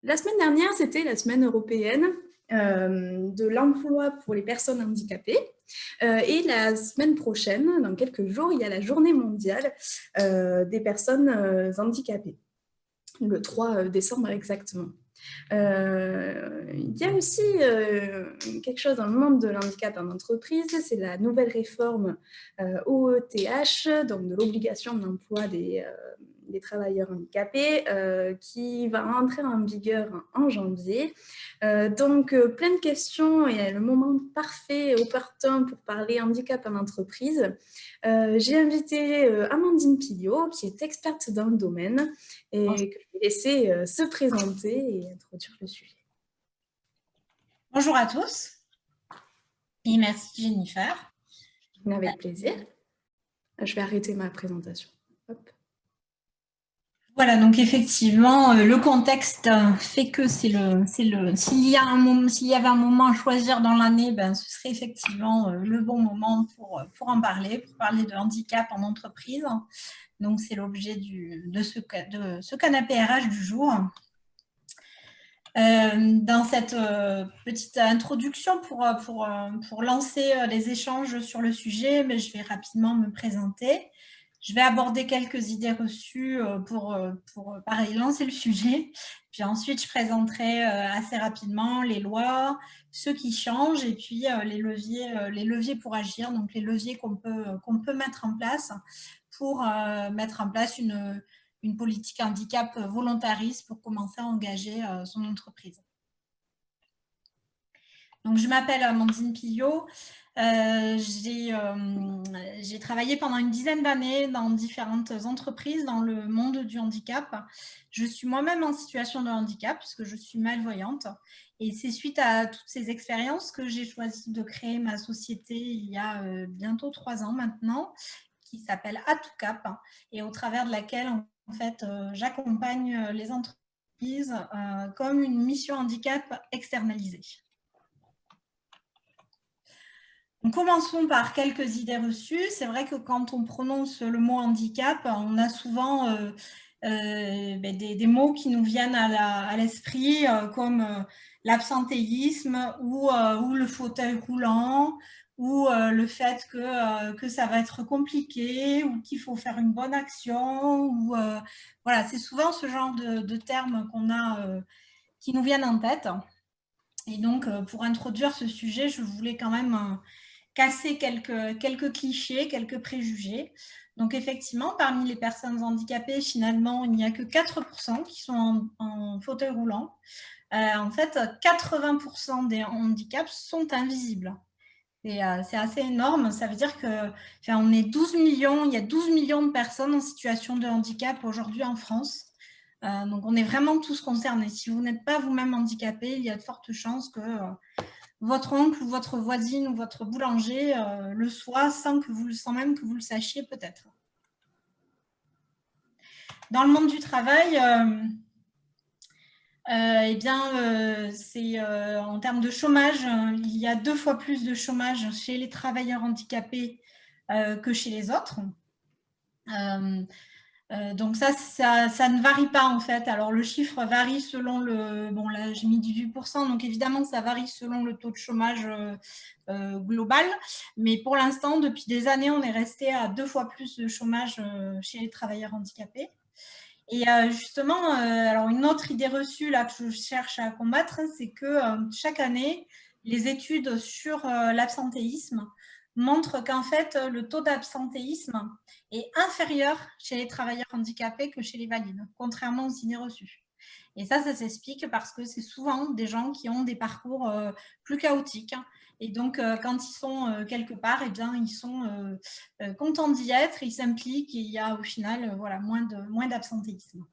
La semaine dernière, c'était la semaine européenne de l'emploi pour les personnes handicapées. Et la semaine prochaine, dans quelques jours, il y a la journée mondiale des personnes handicapées, le 3 décembre exactement. Il y a aussi quelque chose dans le monde de l'handicap en entreprise, c'est la nouvelle réforme OETH, donc de l'obligation d'emploi des travailleurs handicapés, qui va rentrer en vigueur en janvier. Donc, plein de questions et le moment parfait, opportun pour parler handicap en entreprise. J'ai invité Amandine Pillot, qui est experte dans le domaine, et que je vais laisser se présenter et introduire le sujet. Bonjour à tous et merci Jennifer. Avec plaisir. Je vais arrêter ma présentation. Hop. Voilà, donc effectivement, le contexte fait que s'il y avait un moment à choisir dans l'année, ben, ce serait effectivement le bon moment pour en parler, pour parler de handicap en entreprise. Donc, c'est l'objet de ce canapé RH du jour. Dans cette petite introduction pour lancer les échanges sur le sujet, mais je vais rapidement me présenter. Je vais aborder quelques idées reçues pour pareil, lancer le sujet. Puis ensuite, je présenterai assez rapidement les lois, ce qui change et puis les leviers pour agir, donc les leviers qu'on peut mettre en place pour mettre en place une politique handicap volontariste pour commencer à engager son entreprise. Donc, je m'appelle Amandine Pillot. J'ai travaillé pendant une dizaine d'années dans différentes entreprises dans le monde du handicap. Je suis moi-même en situation de handicap puisque je suis malvoyante. Et c'est suite à toutes ces expériences que j'ai choisi de créer ma société il y a bientôt 3 ans maintenant, qui s'appelle AtouCap et au travers de laquelle en fait j'accompagne les entreprises comme une mission handicap externalisée. Donc, commençons par quelques idées reçues. C'est vrai que quand on prononce le mot handicap, on a souvent des mots qui nous viennent à l'esprit comme l'absentéisme ou le fauteuil roulant ou le fait que ça va être compliqué ou qu'il faut faire une bonne action. Ou, voilà, c'est souvent ce genre de termes qu'on a qui nous viennent en tête. Et donc, pour introduire ce sujet, je voulais quand même casser quelques clichés, quelques préjugés. Donc, effectivement, parmi les personnes handicapées, finalement, il n'y a que 4% qui sont en fauteuil roulant. En fait, 80% des handicaps sont invisibles. Et c'est assez énorme. Ça veut dire que, on est 12 millions, il y a 12 millions de personnes en situation de handicap aujourd'hui en France. Donc, on est vraiment tous concernés. Si vous n'êtes pas vous-même handicapé, il y a de fortes chances que votre oncle ou votre voisine ou votre boulanger le soit sans même que vous le sachiez peut-être. Dans le monde du travail, en termes de chômage, il y a 2 fois plus de chômage chez les travailleurs handicapés que chez les autres. Donc ça ne varie pas en fait. Alors le chiffre varie selon le... Bon là j'ai mis 18%, donc évidemment ça varie selon le taux de chômage global. Mais pour l'instant, depuis des années, on est resté à 2 fois plus de chômage chez les travailleurs handicapés. Et justement, alors une autre idée reçue là, que je cherche à combattre, c'est que chaque année, les études sur l'absentéisme montrent qu'en fait, le taux d'absentéisme est inférieur chez les travailleurs handicapés que chez les valides, contrairement aux idées reçues. Et ça s'explique parce que c'est souvent des gens qui ont des parcours plus chaotiques. Et donc, quand ils sont quelque part, eh bien, ils sont contents d'y être, ils s'impliquent et il y a au final voilà, moins d'absentéisme.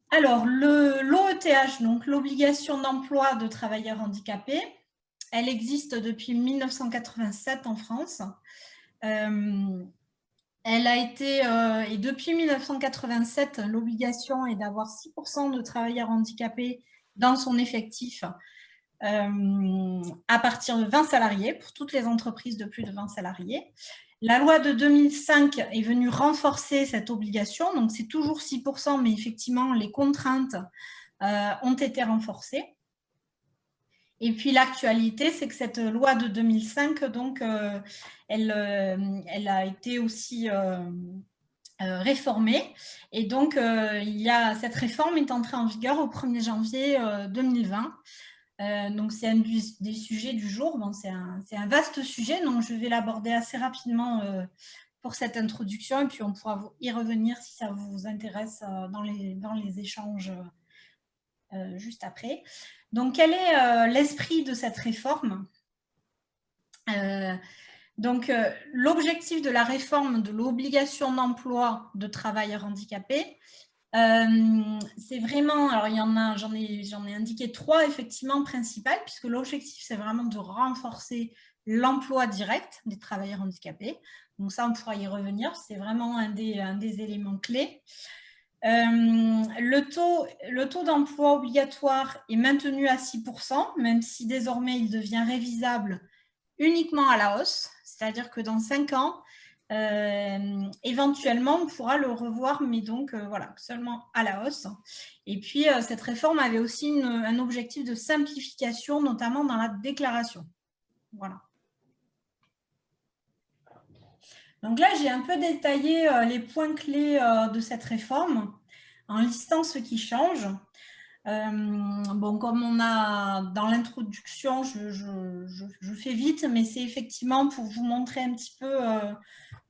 Alors, l'OETH, donc l'obligation d'emploi de travailleurs handicapés, elle existe depuis 1987 en France. Elle a été, et depuis 1987, l'obligation est d'avoir 6% de travailleurs handicapés dans son effectif à partir de 20 salariés, pour toutes les entreprises de plus de 20 salariés. La loi de 2005 est venue renforcer cette obligation, donc c'est toujours 6%, mais effectivement, les contraintes ont été renforcées. Et puis l'actualité, c'est que cette loi de 2005, donc, elle a été aussi réformée. Et donc, cette réforme est entrée en vigueur au 1er janvier 2020. Donc, c'est un des sujets du jour. Bon, c'est un vaste sujet, donc je vais l'aborder assez rapidement pour cette introduction. Et puis, on pourra y revenir si ça vous intéresse dans les échanges juste après. Donc, quel est l'esprit de cette réforme ? L'objectif de la réforme de l'obligation d'emploi de travailleurs handicapés, c'est vraiment, alors j'en ai indiqué 3 effectivement principales, puisque l'objectif c'est vraiment de renforcer l'emploi direct des travailleurs handicapés. Donc ça, on pourra y revenir, c'est vraiment un des éléments clés. Le taux d'emploi obligatoire est maintenu à 6%, même si désormais il devient révisable uniquement à la hausse, c'est-à-dire que dans 5 ans, éventuellement, on pourra le revoir, mais donc voilà, seulement à la hausse. Et puis, cette réforme avait aussi un objectif de simplification, notamment dans la déclaration. Voilà. Donc là, j'ai un peu détaillé les points clés de cette réforme en listant ce qui change. Bon, comme on a dans l'introduction, je fais vite, mais c'est effectivement pour vous montrer un petit peu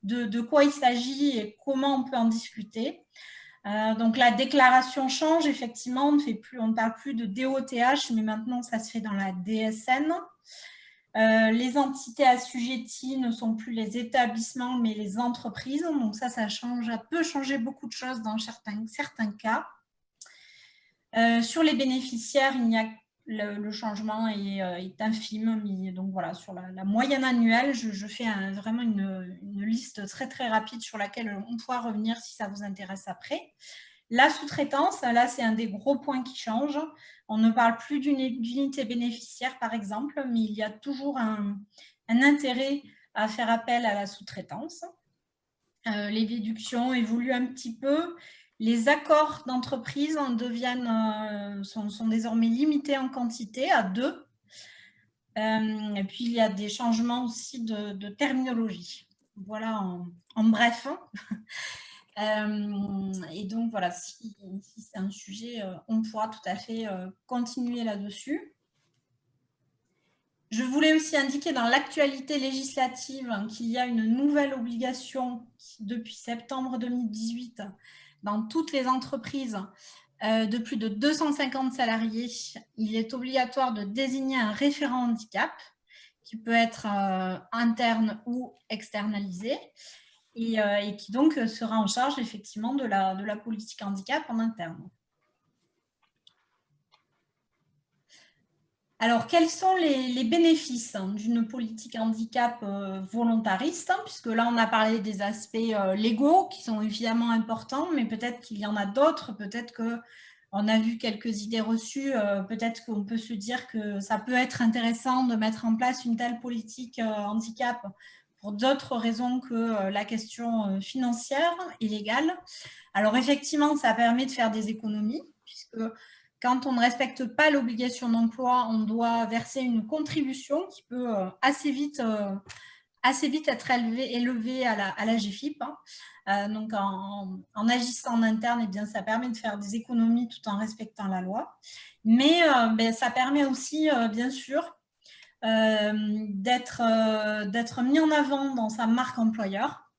de quoi il s'agit et comment on peut en discuter. Donc la déclaration change, effectivement, on ne parle plus de DOTH, mais maintenant ça se fait dans la DSN. Les entités assujetties ne sont plus les établissements, mais les entreprises. Donc ça peut changer beaucoup de choses dans certains cas. Sur les bénéficiaires, le changement est infime. Mais donc voilà, sur la moyenne annuelle, je fais vraiment une liste très très rapide sur laquelle on pourra revenir si ça vous intéresse après. La sous-traitance, là, c'est un des gros points qui change. On ne parle plus d'unité bénéficiaire, par exemple, mais il y a toujours un intérêt à faire appel à la sous-traitance. Les déductions évoluent un petit peu. Les accords d'entreprise sont désormais limités en quantité à 2. Et puis, il y a des changements aussi de terminologie. Voilà en bref. Et donc, voilà, si c'est un sujet, on pourra tout à fait continuer là-dessus. Je voulais aussi indiquer dans l'actualité législative qu'il y a une nouvelle obligation depuis septembre 2018 dans toutes les entreprises de plus de 250 salariés. Il est obligatoire de désigner un référent handicap qui peut être interne ou externalisé. Et qui donc sera en charge effectivement de la politique handicap en interne. Alors, quels sont les bénéfices d'une politique handicap volontariste, puisque là, on a parlé des aspects légaux qui sont évidemment importants, mais peut-être qu'il y en a d'autres, peut-être qu'on a vu quelques idées reçues, peut-être qu'on peut se dire que ça peut être intéressant de mettre en place une telle politique handicap pour d'autres raisons que la question financière et légale. Alors effectivement, ça permet de faire des économies, puisque quand on ne respecte pas l'obligation d'emploi, on doit verser une contribution qui peut assez vite être élevée à la GFIP. Donc en agissant en interne, eh bien, ça permet de faire des économies tout en respectant la loi. Mais ça permet aussi, bien sûr, d'être mis en avant dans sa marque employeur,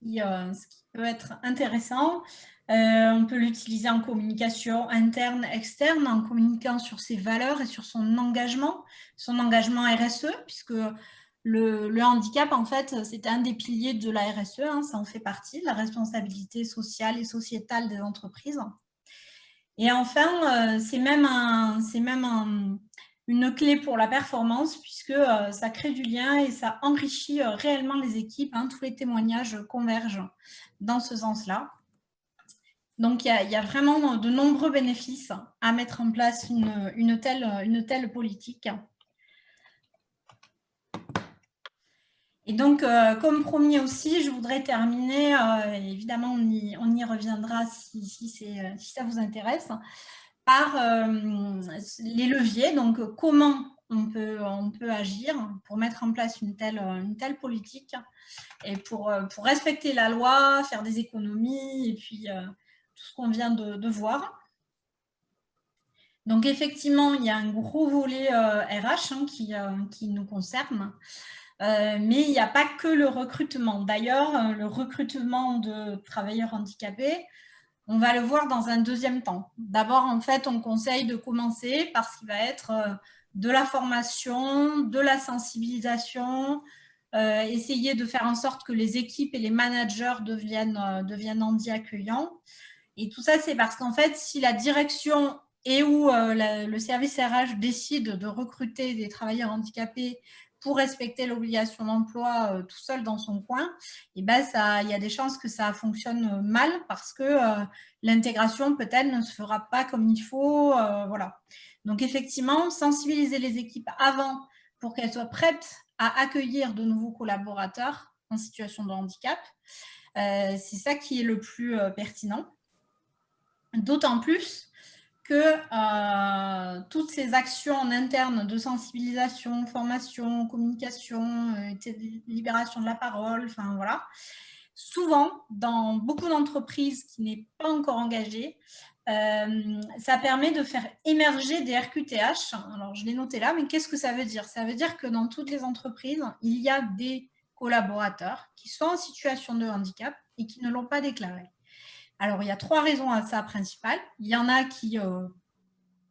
ce qui peut être intéressant. On peut l'utiliser en communication interne, externe, en communiquant sur ses valeurs et sur son engagement RSE, puisque le handicap, en fait, c'est un des piliers de la RSE, ça en fait partie, la responsabilité sociale et sociétale des entreprises. Et enfin, c'est même une clé pour la performance, puisque ça crée du lien et ça enrichit réellement les équipes. Tous les témoignages convergent dans ce sens-là. Donc, il y a vraiment de nombreux bénéfices à mettre en place une telle politique. Et donc, comme promis aussi, je voudrais terminer, évidemment, on y reviendra si ça vous intéresse, par les leviers. Donc, comment on peut agir pour mettre en place une telle politique et pour respecter la loi, faire des économies et puis tout ce qu'on vient de voir. Donc, effectivement, il y a un gros volet RH qui nous concerne. Mais il n'y a pas que le recrutement. D'ailleurs, le recrutement de travailleurs handicapés, on va le voir dans un deuxième temps. D'abord, en fait, on conseille de commencer par ce qui va être de la formation, de la sensibilisation, essayer de faire en sorte que les équipes et les managers deviennent handi accueillants. Et tout ça, c'est parce qu'en fait, si la direction et où le service RH décide de recruter des travailleurs handicapés pour respecter l'obligation d'emploi tout seul dans son coin, et ben il y a des chances que ça fonctionne mal parce que l'intégration peut-être ne se fera pas comme il faut. Voilà. Donc effectivement, sensibiliser les équipes avant pour qu'elles soient prêtes à accueillir de nouveaux collaborateurs en situation de handicap, c'est ça qui est le plus pertinent. D'autant plus que toutes ces actions en interne de sensibilisation, formation, communication, libération de la parole, enfin voilà, souvent dans beaucoup d'entreprises qui n'est pas encore engagées, ça permet de faire émerger des RQTH. Alors je l'ai noté là, mais qu'est-ce que ça veut dire? Ça veut dire que dans toutes les entreprises, il y a des collaborateurs qui sont en situation de handicap et qui ne l'ont pas déclaré. Alors, il y a 3 raisons à ça principales. Il y en a qui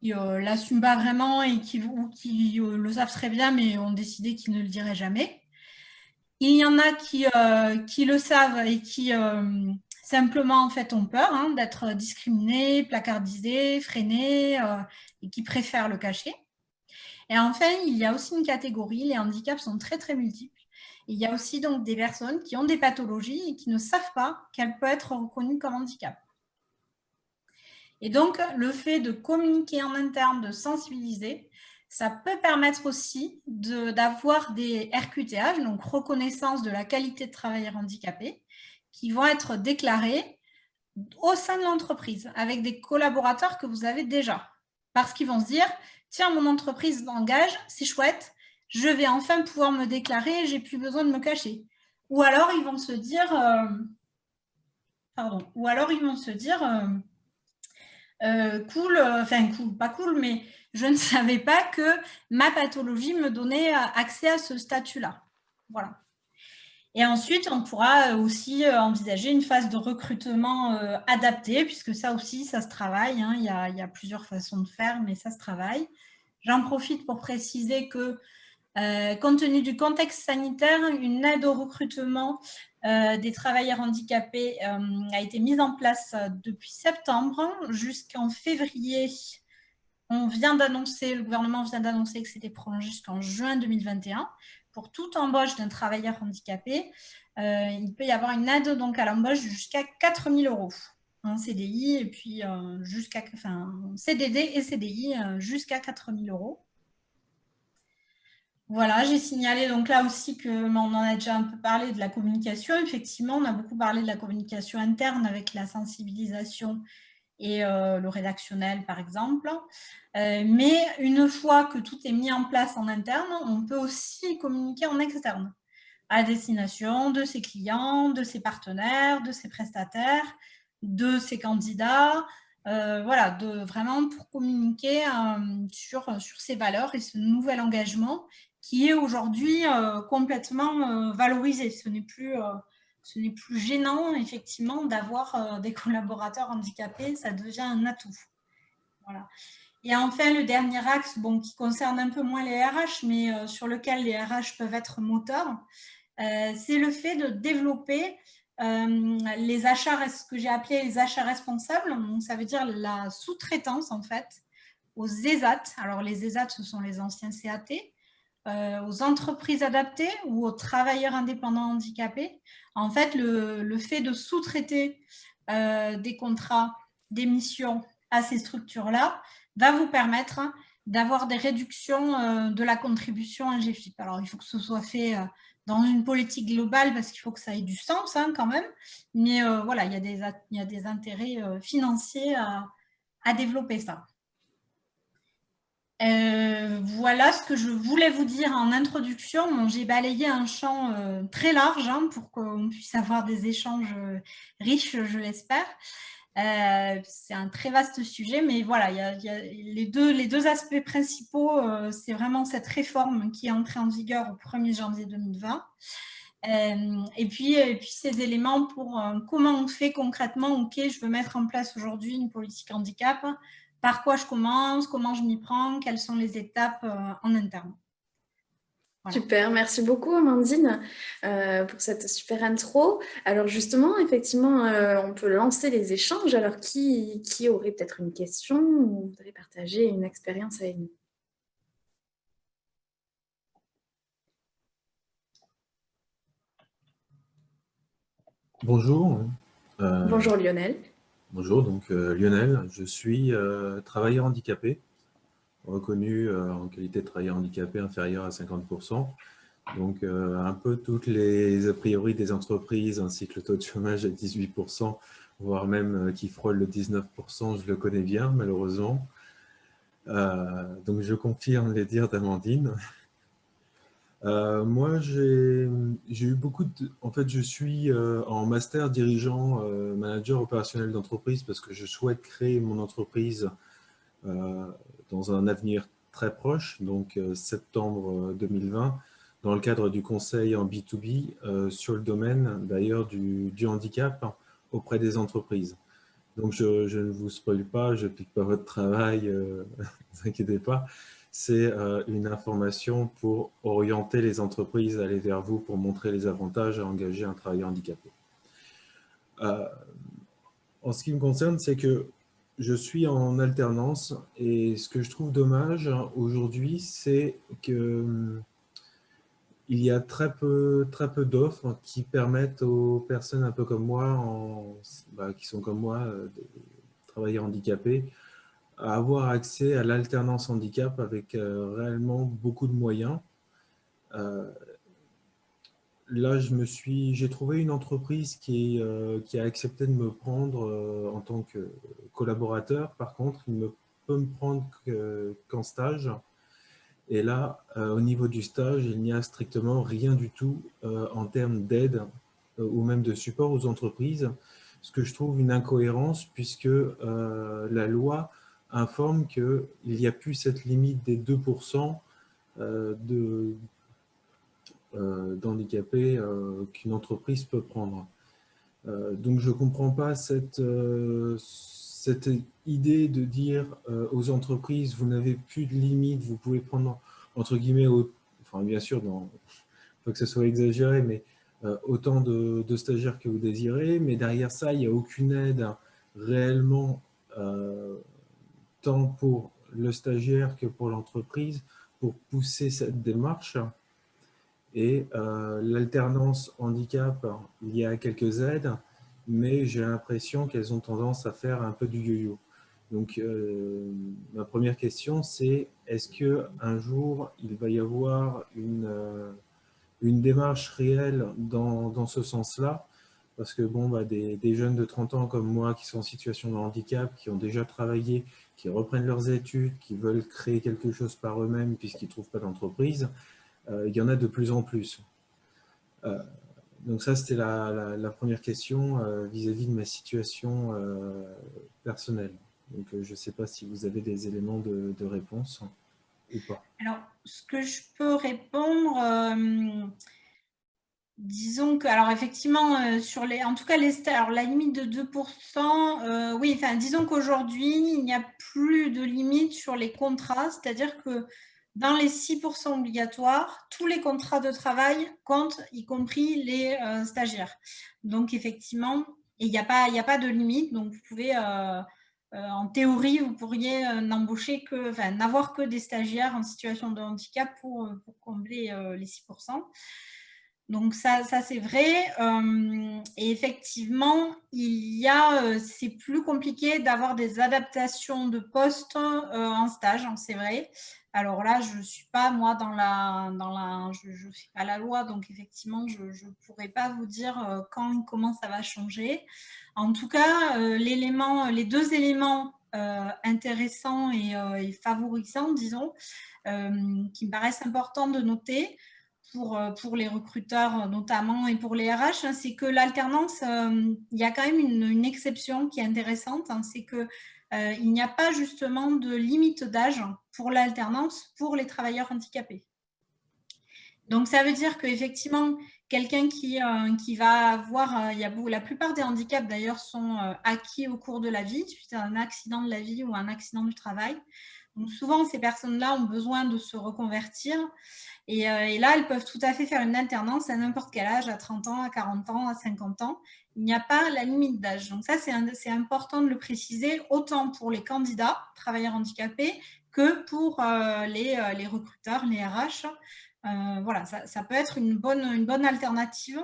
l'assument pas vraiment et qui le savent très bien, mais ont décidé qu'ils ne le diraient jamais. Il y en a qui le savent et qui simplement en fait ont peur d'être discriminés, placardisés, freinés et qui préfèrent le cacher. Et enfin, il y a aussi une catégorie, les handicaps sont très très multiples. Il y a aussi donc des personnes qui ont des pathologies et qui ne savent pas qu'elles peuvent être reconnues comme handicap. Et donc, le fait de communiquer en interne, de sensibiliser, ça peut permettre aussi d'avoir des RQTH, donc reconnaissance de la qualité de travailleur handicapé, qui vont être déclarés au sein de l'entreprise avec des collaborateurs que vous avez déjà. Parce qu'ils vont se dire, tiens, mon entreprise m'engage, c'est chouette, je vais enfin pouvoir me déclarer, j'ai plus besoin de me cacher. Ou alors, ils vont se dire, cool, enfin cool, pas cool, mais je ne savais pas que ma pathologie me donnait accès à ce statut-là. Voilà. Et ensuite, on pourra aussi envisager une phase de recrutement adaptée, puisque ça aussi, ça se travaille. Il y a plusieurs façons de faire, mais ça se travaille. J'en profite pour préciser que, compte tenu du contexte sanitaire, une aide au recrutement des travailleurs handicapés a été mise en place depuis septembre jusqu'en février. Le gouvernement vient d'annoncer que c'était prolongé jusqu'en juin 2021. Pour toute embauche d'un travailleur handicapé, il peut y avoir une aide donc à l'embauche jusqu'à 4 000 € en CDI et puis CDD et CDI jusqu'à 4 000 €. Voilà, j'ai signalé donc là aussi que on en a déjà un peu parlé de la communication. Effectivement, on a beaucoup parlé de la communication interne avec la sensibilisation et le rédactionnel, par exemple. Mais une fois que tout est mis en place en interne, on peut aussi communiquer en externe à destination de ses clients, de ses partenaires, de ses prestataires, de ses candidats. Voilà, vraiment pour communiquer sur ses valeurs et ce nouvel engagement qui est aujourd'hui complètement valorisé. Ce n'est plus gênant, effectivement, d'avoir des collaborateurs handicapés, ça devient un atout. Voilà. Et enfin, le dernier axe, qui concerne un peu moins les RH, mais sur lequel les RH peuvent être moteurs, c'est le fait de développer les achats, ce que j'ai appelé les achats responsables. Donc, ça veut dire la sous-traitance, en fait, aux ESAT. Alors, les ESAT, ce sont les anciens CAT, aux entreprises adaptées ou aux travailleurs indépendants handicapés. En fait, le fait de sous-traiter des contrats, des missions à ces structures-là, va vous permettre d'avoir des réductions de la contribution à GFIP. Alors, il faut que ce soit fait dans une politique globale parce qu'il faut que ça ait du sens quand même. Mais voilà, il y a des intérêts financiers à développer ça. Voilà ce que je voulais vous dire en introduction. Bon, j'ai balayé un champ très large pour qu'on puisse avoir des échanges riches, je l'espère. C'est un très vaste sujet, mais voilà, il y a les deux aspects principaux. C'est vraiment cette réforme qui est entrée en vigueur au 1er janvier 2020. Et puis ces éléments pour comment on fait concrètement. Ok, je veux mettre en place aujourd'hui une politique handicap. Par quoi je commence, comment je m'y prends, quelles sont les étapes en interne. Voilà. Super, merci beaucoup Amandine pour cette super intro. Alors justement, effectivement, on peut lancer les échanges. Alors qui aurait peut-être une question ou voudrait partager une expérience avec nous? Bonjour. Bonjour Lionel. Bonjour, donc Lionel, je suis travailleur handicapé, reconnu en qualité de travailleur handicapé inférieur à 50%. Donc un peu toutes les a priori des entreprises ainsi que le taux de chômage à 18%, voire même qui frôle le 19%, je le connais bien malheureusement. Donc je confirme les dires d'Amandine. Moi, j'ai eu beaucoup de... En fait, je suis en master dirigeant manager opérationnel d'entreprise parce que je souhaite créer mon entreprise dans un avenir très proche, donc septembre 2020, dans le cadre du conseil en B2B sur le domaine d'ailleurs du handicap auprès des entreprises. Donc, je ne vous spoil pas, je ne pique pas votre travail, ne vous inquiétez pas. C'est une information pour orienter les entreprises à aller vers vous pour montrer les avantages à engager un travailleur handicapé. En ce qui me concerne, c'est que je suis en alternance et ce que je trouve dommage aujourd'hui, c'est que il y a très peu d'offres qui permettent aux personnes un peu comme moi, qui sont comme moi, travailleurs handicapés, à avoir accès à l'alternance handicap avec réellement beaucoup de moyens. Là, j'ai trouvé une entreprise qui a accepté de me prendre en tant que collaborateur. Par contre, il ne peut me prendre qu'en stage. Et là, au niveau du stage, il n'y a strictement rien du tout en termes d'aide ou même de support aux entreprises, ce que je trouve une incohérence puisque la loi informe qu'il n'y a plus cette limite des 2% d'handicapés qu'une entreprise peut prendre. Donc je ne comprends pas cette idée de dire aux entreprises, vous n'avez plus de limite, vous pouvez prendre, entre guillemets, enfin bien sûr, pas que ce soit exagéré, mais autant de stagiaires que vous désirez, mais derrière ça, il n'y a aucune aide réellement, tant pour le stagiaire que pour l'entreprise, pour pousser cette démarche. Et l'alternance handicap, il y a quelques aides, mais j'ai l'impression qu'elles ont tendance à faire un peu du yo-yo. Donc, ma première question, c'est est-ce qu'un jour, il va y avoir une démarche réelle dans ce sens-là? Parce que bon, des jeunes de 30 ans comme moi qui sont en situation de handicap, qui ont déjà travaillé, qui reprennent leurs études, qui veulent créer quelque chose par eux-mêmes puisqu'ils ne trouvent pas d'entreprise, il y en a de plus en plus. Donc ça, c'était la première question vis-à-vis de ma situation personnelle. Donc je ne sais pas si vous avez des éléments de réponse ou pas. Alors, ce que je peux répondre, disons que, alors effectivement, en tout cas, alors, la limite de 2%, oui, enfin, disons qu'aujourd'hui, il n'y a plus de limite sur les contrats, c'est-à-dire que dans les 6% obligatoires, tous les contrats de travail comptent, y compris les stagiaires. Donc, effectivement, il n'y a pas de limite, donc vous pouvez, en théorie, vous pourriez n'avoir que des stagiaires en situation de handicap pour combler les 6%. Donc ça c'est vrai. Et effectivement, c'est plus compliqué d'avoir des adaptations de poste en stage, hein, c'est vrai. Alors là, je ne suis pas, moi, je fais pas la loi, donc effectivement, je ne pourrais pas vous dire quand et comment ça va changer. En tout cas, les deux éléments intéressants et favorisants, disons, qui me paraissent importants de noter, pour les recruteurs notamment et pour les RH, c'est que l'alternance, il y a quand même une exception qui est intéressante, hein, c'est que il n'y a pas justement de limite d'âge pour l'alternance pour les travailleurs handicapés. Donc ça veut dire qu'effectivement, quelqu'un qui va avoir, la plupart des handicaps d'ailleurs sont acquis au cours de la vie, suite à un accident de la vie ou un accident du travail. Donc souvent, ces personnes-là ont besoin de se reconvertir. Et là, elles peuvent tout à fait faire une alternance à n'importe quel âge, à 30 ans, à 40 ans, à 50 ans. Il n'y a pas la limite d'âge. Donc ça, c'est important de le préciser, autant pour les candidats, travailleurs handicapés, que pour les recruteurs, les RH. Voilà, ça peut être une bonne alternative.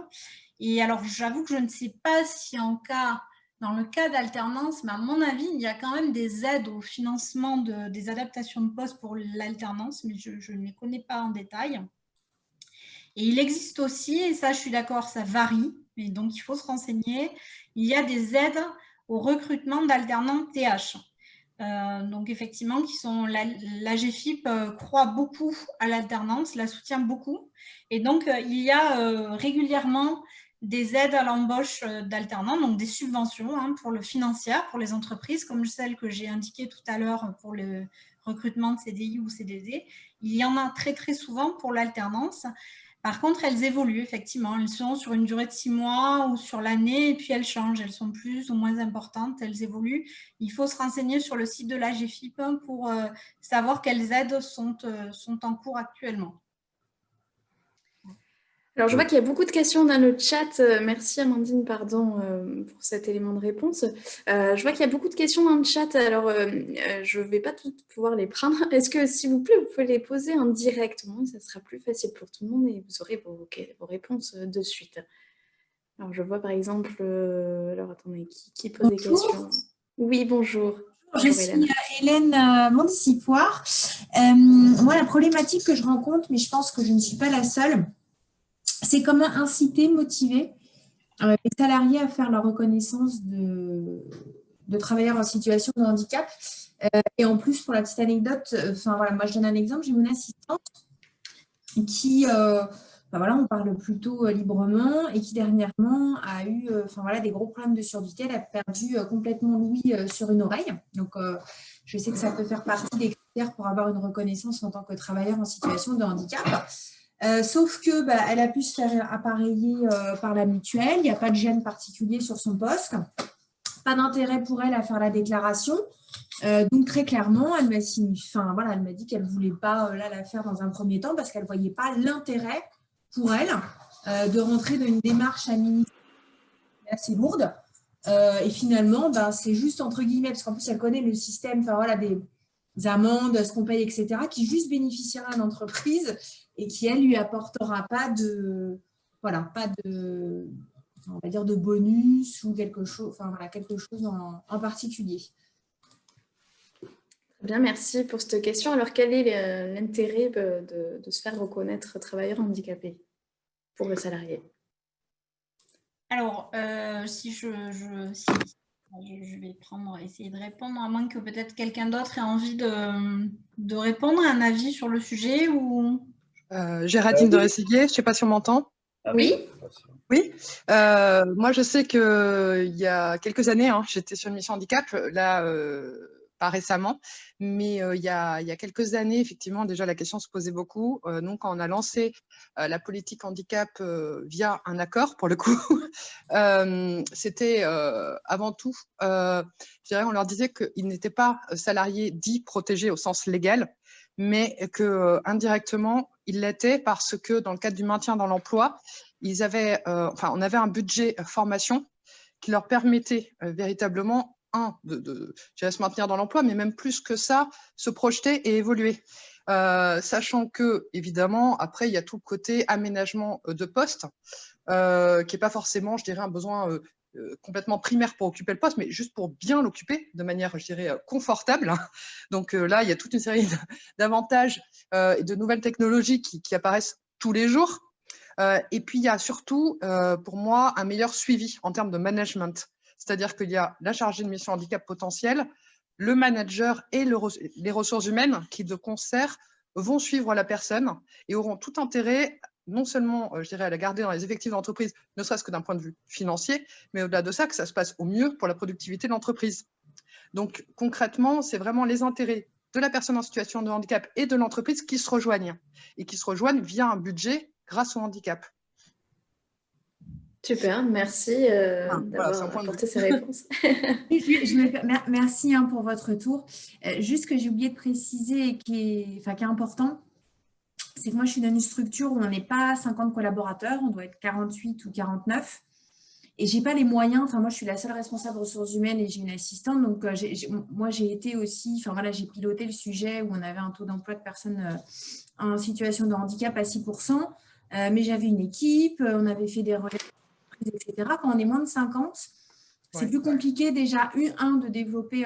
Et alors, j'avoue que je ne sais pas si dans le cas d'alternance, mais à mon avis, il y a quand même des aides au financement des adaptations de poste pour l'alternance, mais je ne les connais pas en détail. Et il existe aussi, et ça je suis d'accord, ça varie, mais donc il faut se renseigner, il y a des aides au recrutement d'alternants TH. Donc effectivement, l'AGFIP croit beaucoup à l'alternance, la soutient beaucoup. Et donc, il y a régulièrement des aides à l'embauche d'alternants, donc des subventions pour le financier, pour les entreprises, comme celle que j'ai indiquée tout à l'heure pour le recrutement de CDI ou CDD. Il y en a très, très souvent pour l'alternance. Par contre, elles évoluent, effectivement. Elles sont sur une durée de 6 mois ou sur l'année, et puis elles changent. Elles sont plus ou moins importantes, elles évoluent. Il faut se renseigner sur le site de l'AGFIP pour savoir quelles aides sont en cours actuellement. Alors, je vois qu'il y a beaucoup de questions dans le chat. Merci Amandine, pardon, pour cet élément de réponse. Je vois qu'il y a beaucoup de questions dans le chat. Alors, je ne vais pas toutes pouvoir les prendre. Est-ce que, s'il vous plaît, vous pouvez les poser en direct? Ça sera plus facile pour tout le monde et vous aurez vos réponses de suite. Alors, je vois par exemple... alors, attendez, qui pose des questions? Oui, bonjour. Je suis Hélène Mondicipoire. Moi, la problématique que je rencontre, mais je pense que je ne suis pas la seule, c'est comment inciter, motiver les salariés à faire leur reconnaissance de travailleurs en situation de handicap. Et en plus, pour la petite anecdote, moi je donne un exemple, j'ai mon assistante qui, on parle plutôt librement et qui dernièrement a eu des gros problèmes de surdité. Elle a perdu complètement l'ouïe sur une oreille. Donc, je sais que ça peut faire partie des critères pour avoir une reconnaissance en tant que travailleur en situation de handicap. Sauf que elle a pu se faire appareiller par la mutuelle. Il n'y a pas de gêne particulier sur son poste. Pas d'intérêt pour elle à faire la déclaration. Donc très clairement, elle m'a dit qu'elle ne voulait pas la faire dans un premier temps parce qu'elle ne voyait pas l'intérêt pour elle de rentrer dans une démarche administrative assez lourde. Et finalement, c'est juste entre guillemets, parce qu'en plus elle connaît le système, des amendes, ce qu'on paye, etc., qui juste bénéficiera à l'entreprise et qui, elle, lui apportera pas de bonus ou quelque chose, en particulier. Bien, merci pour cette question. Alors, quel est l'intérêt de se faire reconnaître travailleur handicapé pour le salarié? Alors, je vais essayer de répondre, à moins que peut-être quelqu'un d'autre ait envie de répondre, un avis sur le sujet ou... Géraldine de Rességuier, je ne sais pas si on m'entend. Oui. Oui. Moi, je sais qu'il y a quelques années, j'étais sur une mission handicap, là, pas récemment, mais il y a quelques années, effectivement, déjà la question se posait beaucoup. Donc, quand on a lancé la politique handicap via un accord, pour le coup, c'était avant tout, je dirais, on leur disait qu'ils n'étaient pas salariés dits protégés au sens légal, mais que indirectement, ils l'étaient parce que dans le cadre du maintien dans l'emploi, on avait un budget formation qui leur permettait véritablement, de se maintenir dans l'emploi, mais même plus que ça, se projeter et évoluer. Sachant que, évidemment, après, il y a tout le côté aménagement de poste, qui n'est pas forcément, je dirais, un besoin complètement primaire pour occuper le poste, mais juste pour bien l'occuper de manière, je dirais, confortable. Donc là, il y a toute une série d'avantages et de nouvelles technologies qui apparaissent tous les jours. Et puis, il y a surtout, pour moi, un meilleur suivi en termes de management. C'est-à-dire qu'il y a la chargée de mission handicap potentiel, le manager et les ressources humaines qui, de concert, vont suivre la personne et auront tout intérêt, non seulement, je dirais, à la garder dans les effectifs d'entreprise, ne serait-ce que d'un point de vue financier, mais au-delà de ça, que ça se passe au mieux pour la productivité de l'entreprise. Donc, concrètement, c'est vraiment les intérêts de la personne en situation de handicap et de l'entreprise qui se rejoignent et qui se rejoignent via un budget grâce au handicap. Super, merci d'avoir apporté ces réponses. Merci pour votre retour. Juste que j'ai oublié de préciser et qui est important, c'est que moi je suis dans une structure où on n'est pas 50 collaborateurs, on doit être 48 ou 49. Et je n'ai pas les moyens, moi je suis la seule responsable ressources humaines et j'ai une assistante, donc moi j'ai été aussi, j'ai piloté le sujet où on avait un taux d'emploi de personnes en situation de handicap à 6%, mais j'avais une équipe, on avait fait des relais, etc. Quand on est moins de 50, c'est plus compliqué déjà, de développer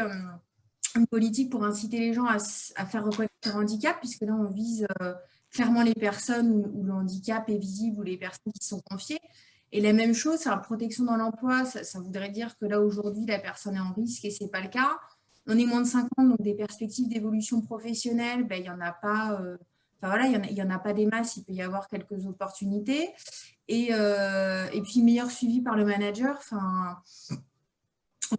une politique pour inciter les gens à faire reconnaître leur handicap, puisque là on vise clairement les personnes où le handicap est visible ou les personnes qui sont confiées. Et la même chose, c'est la protection dans l'emploi, ça voudrait dire que là, aujourd'hui, la personne est en risque et ce n'est pas le cas. On est moins de 50, donc des perspectives d'évolution professionnelle, il n'y en a pas, il y en a pas des masses, il peut y avoir quelques opportunités. Et puis, meilleur suivi par le manager.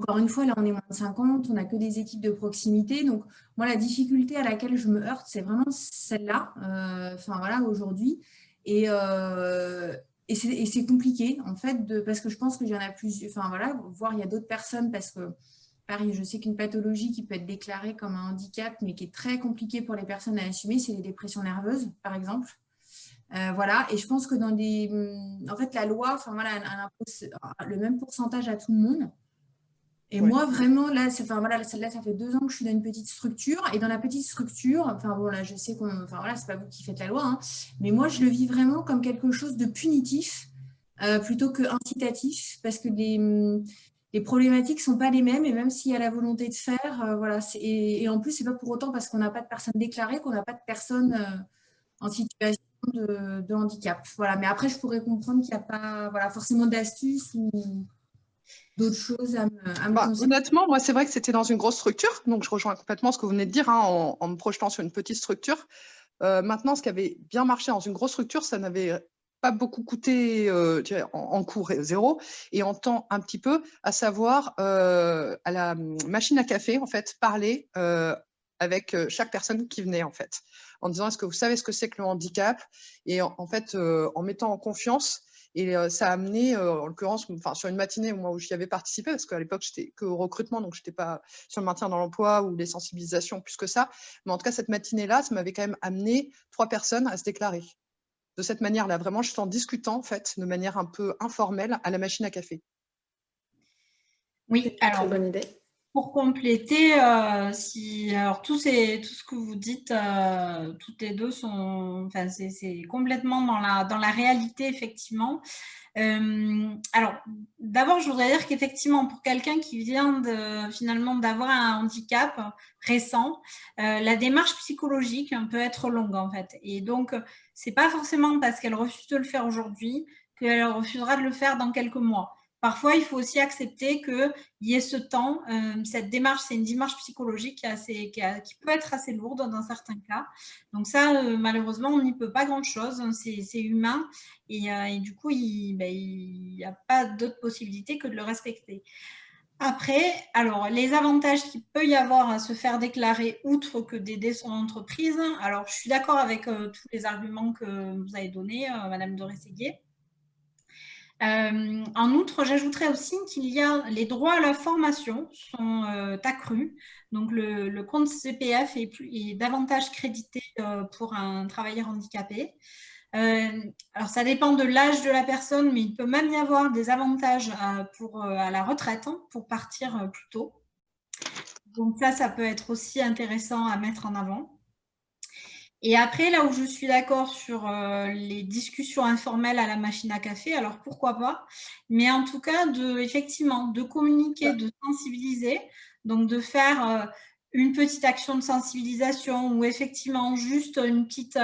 Encore une fois, là, on est moins de 50, on n'a que des équipes de proximité. Donc, moi, la difficulté à laquelle je me heurte, c'est vraiment celle-là, aujourd'hui. Et c'est compliqué, en fait, parce que je pense qu'il y en a plus, voire il y a d'autres personnes, parce que, pareil, je sais qu'une pathologie qui peut être déclarée comme un handicap, mais qui est très compliquée pour les personnes à assumer, c'est les dépressions nerveuses, par exemple. Et je pense que la loi, elle impose le même pourcentage à tout le monde. Et moi, vraiment, là, ça fait 2 ans que je suis dans une petite structure. Et dans la petite structure, je sais c'est pas vous qui faites la loi, mais moi, je le vis vraiment comme quelque chose de punitif plutôt que incitatif, parce que les problématiques ne sont pas les mêmes. Et même s'il y a la volonté de faire, et en plus, c'est pas pour autant parce qu'on n'a pas de personnes déclarées qu'on n'a pas de personnes en situation de handicap. Mais après, je pourrais comprendre qu'il n'y a pas forcément d'astuces ou d'autres choses à me conseiller. Honnêtement, moi, c'est vrai que c'était dans une grosse structure, donc je rejoins complètement ce que vous venez de dire en me projetant sur une petite structure. Maintenant, ce qui avait bien marché dans une grosse structure, ça n'avait pas beaucoup coûté en coût zéro et en temps un petit peu, à savoir à la machine à café, en fait, parler avec chaque personne qui venait, en fait, en disant est-ce que vous savez ce que c'est que le handicap, et en fait, en mettant en confiance. Et ça a amené, en l'occurrence, sur une matinée où j'y avais participé, parce qu'à l'époque, j'étais que au recrutement, donc je n'étais pas sur le maintien dans l'emploi ou les sensibilisations plus que ça. Mais en tout cas, cette matinée-là, ça m'avait quand même amené 3 personnes à se déclarer. De cette manière-là, vraiment, juste en discutant, en fait, de manière un peu informelle, à la machine à café. Oui, alors, très bonne idée. Pour compléter, tout ce que vous dites, toutes les deux c'est complètement dans la réalité, effectivement. Alors, d'abord, je voudrais dire qu'effectivement, pour quelqu'un qui vient finalement d'avoir un handicap récent, la démarche psychologique peut être longue, en fait. Et donc, c'est pas forcément parce qu'elle refuse de le faire aujourd'hui qu'elle refusera de le faire dans quelques mois. Parfois, il faut aussi accepter qu'il y ait ce temps. Cette démarche, c'est une démarche psychologique qui peut être assez lourde dans certains cas. Donc ça, malheureusement, on n'y peut pas grand-chose. C'est humain. Et du coup, il n'y a pas d'autre possibilité que de le respecter. Après, alors, les avantages qu'il peut y avoir à se faire déclarer, outre que d'aider son entreprise, alors je suis d'accord avec tous les arguments que vous avez donnés, Madame Doré-Séguier. En outre, j'ajouterais aussi qu'il y a les droits à la formation sont accrus. Donc, le compte CPF est davantage crédité pour un travailleur handicapé. Alors, ça dépend de l'âge de la personne, mais il peut même y avoir des avantages à la retraite pour partir plus tôt. Donc, ça peut être aussi intéressant à mettre en avant. Et après, là où je suis d'accord sur les discussions informelles à la machine à café, alors pourquoi pas? Mais en tout cas, effectivement, de communiquer, de sensibiliser, donc de faire une petite action de sensibilisation ou effectivement juste une petite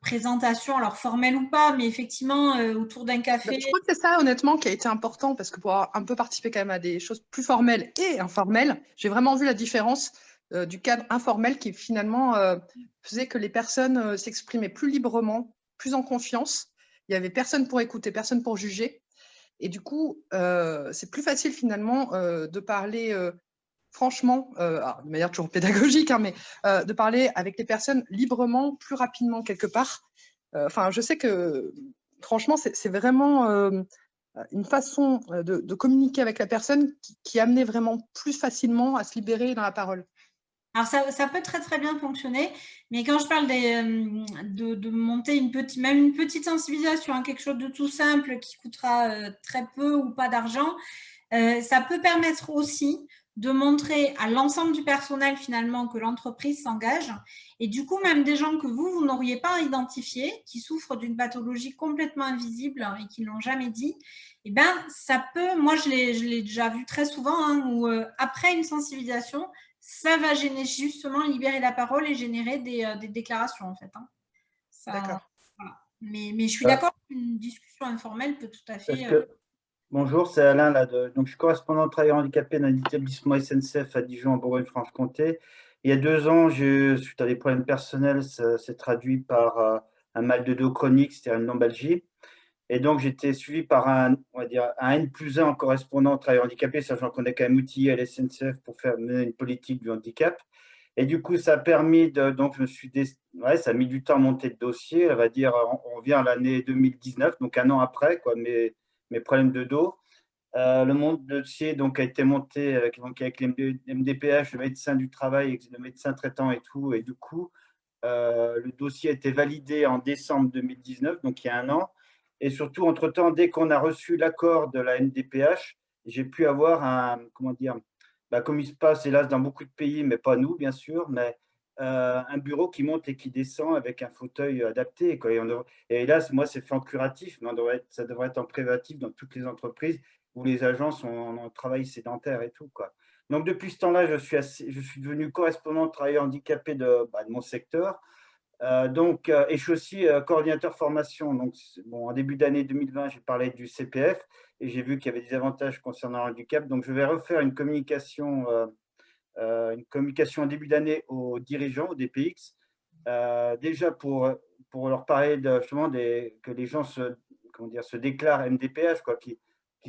présentation, alors formelle ou pas, mais effectivement autour d'un café. Je crois que c'est ça, honnêtement, qui a été important parce que pour avoir un peu participé quand même à des choses plus formelles et informelles, j'ai vraiment vu la différence du cadre informel qui finalement faisait que les personnes s'exprimaient plus librement, plus en confiance. Il n'y avait personne pour écouter, personne pour juger. Et du coup, c'est plus facile finalement de parler franchement, de manière toujours pédagogique, hein, mais de parler avec les personnes librement, plus rapidement quelque part. Enfin, je sais que franchement, c'est vraiment une façon de communiquer avec la personne qui amenait vraiment plus facilement à se libérer dans la parole. Alors, ça peut très, très bien fonctionner, mais quand je parle de monter même une petite sensibilisation, hein, quelque chose de tout simple qui coûtera très peu ou pas d'argent, ça peut permettre aussi de montrer à l'ensemble du personnel finalement que l'entreprise s'engage et du coup même des gens que vous n'auriez pas identifiés, qui souffrent d'une pathologie complètement invisible et qui ne l'ont jamais dit, et ben ça peut, moi je l'ai déjà vu très souvent, hein, où après une sensibilisation, ça va justement libérer la parole et générer des déclarations en fait. Hein. D'accord. Voilà. Mais je suis d'accord qu'une discussion informelle peut tout à fait… Bonjour, c'est Alain. Donc, je suis correspondant de travailleurs handicapés dans l'établissement SNCF à Dijon, en Bourgogne-Franche-Comté. Il y a 2 ans, suite à des problèmes personnels, ça s'est traduit par un mal de dos chronique, c'est-à-dire une lombalgie. Et donc, j'étais suivi par on va dire, un N+1 en correspondant de travailleurs handicapés, sachant qu'on est quand même outillé à la SNCF pour faire mener une politique du handicap. Et du coup, ça a permis donc, ça a mis du temps à monter le dossier. On va dire, on revient à l'année 2019, donc 1 an après, quoi, mes problèmes de dos. Le dossier donc, a été monté avec les MDPH, le médecin du travail, le médecin traitant et tout. Et du coup, le dossier a été validé en décembre 2019, donc il y a 1 an. Et surtout, entre-temps, dès qu'on a reçu l'accord de la MDPH, j'ai pu avoir comme il se passe hélas dans beaucoup de pays, mais pas nous, bien sûr, mais un bureau qui monte et qui descend avec un fauteuil adapté. Quoi. Et hélas, moi, c'est fait en curatif, mais ça devrait être en préventif dans toutes les entreprises où les agents sont en travail sédentaire et tout. Quoi. Donc, depuis ce temps-là, je suis devenu correspondant de travailleurs handicapés de mon secteur. Et je suis aussi coordinateur formation. Donc, en début d'année 2020, j'ai parlé du CPF et j'ai vu qu'il y avait des avantages concernant le handicap. Donc, je vais refaire une communication en début d'année aux dirigeants, aux DPX, déjà pour leur parler justement que les gens se déclarent MDPH, quoi, qu'ils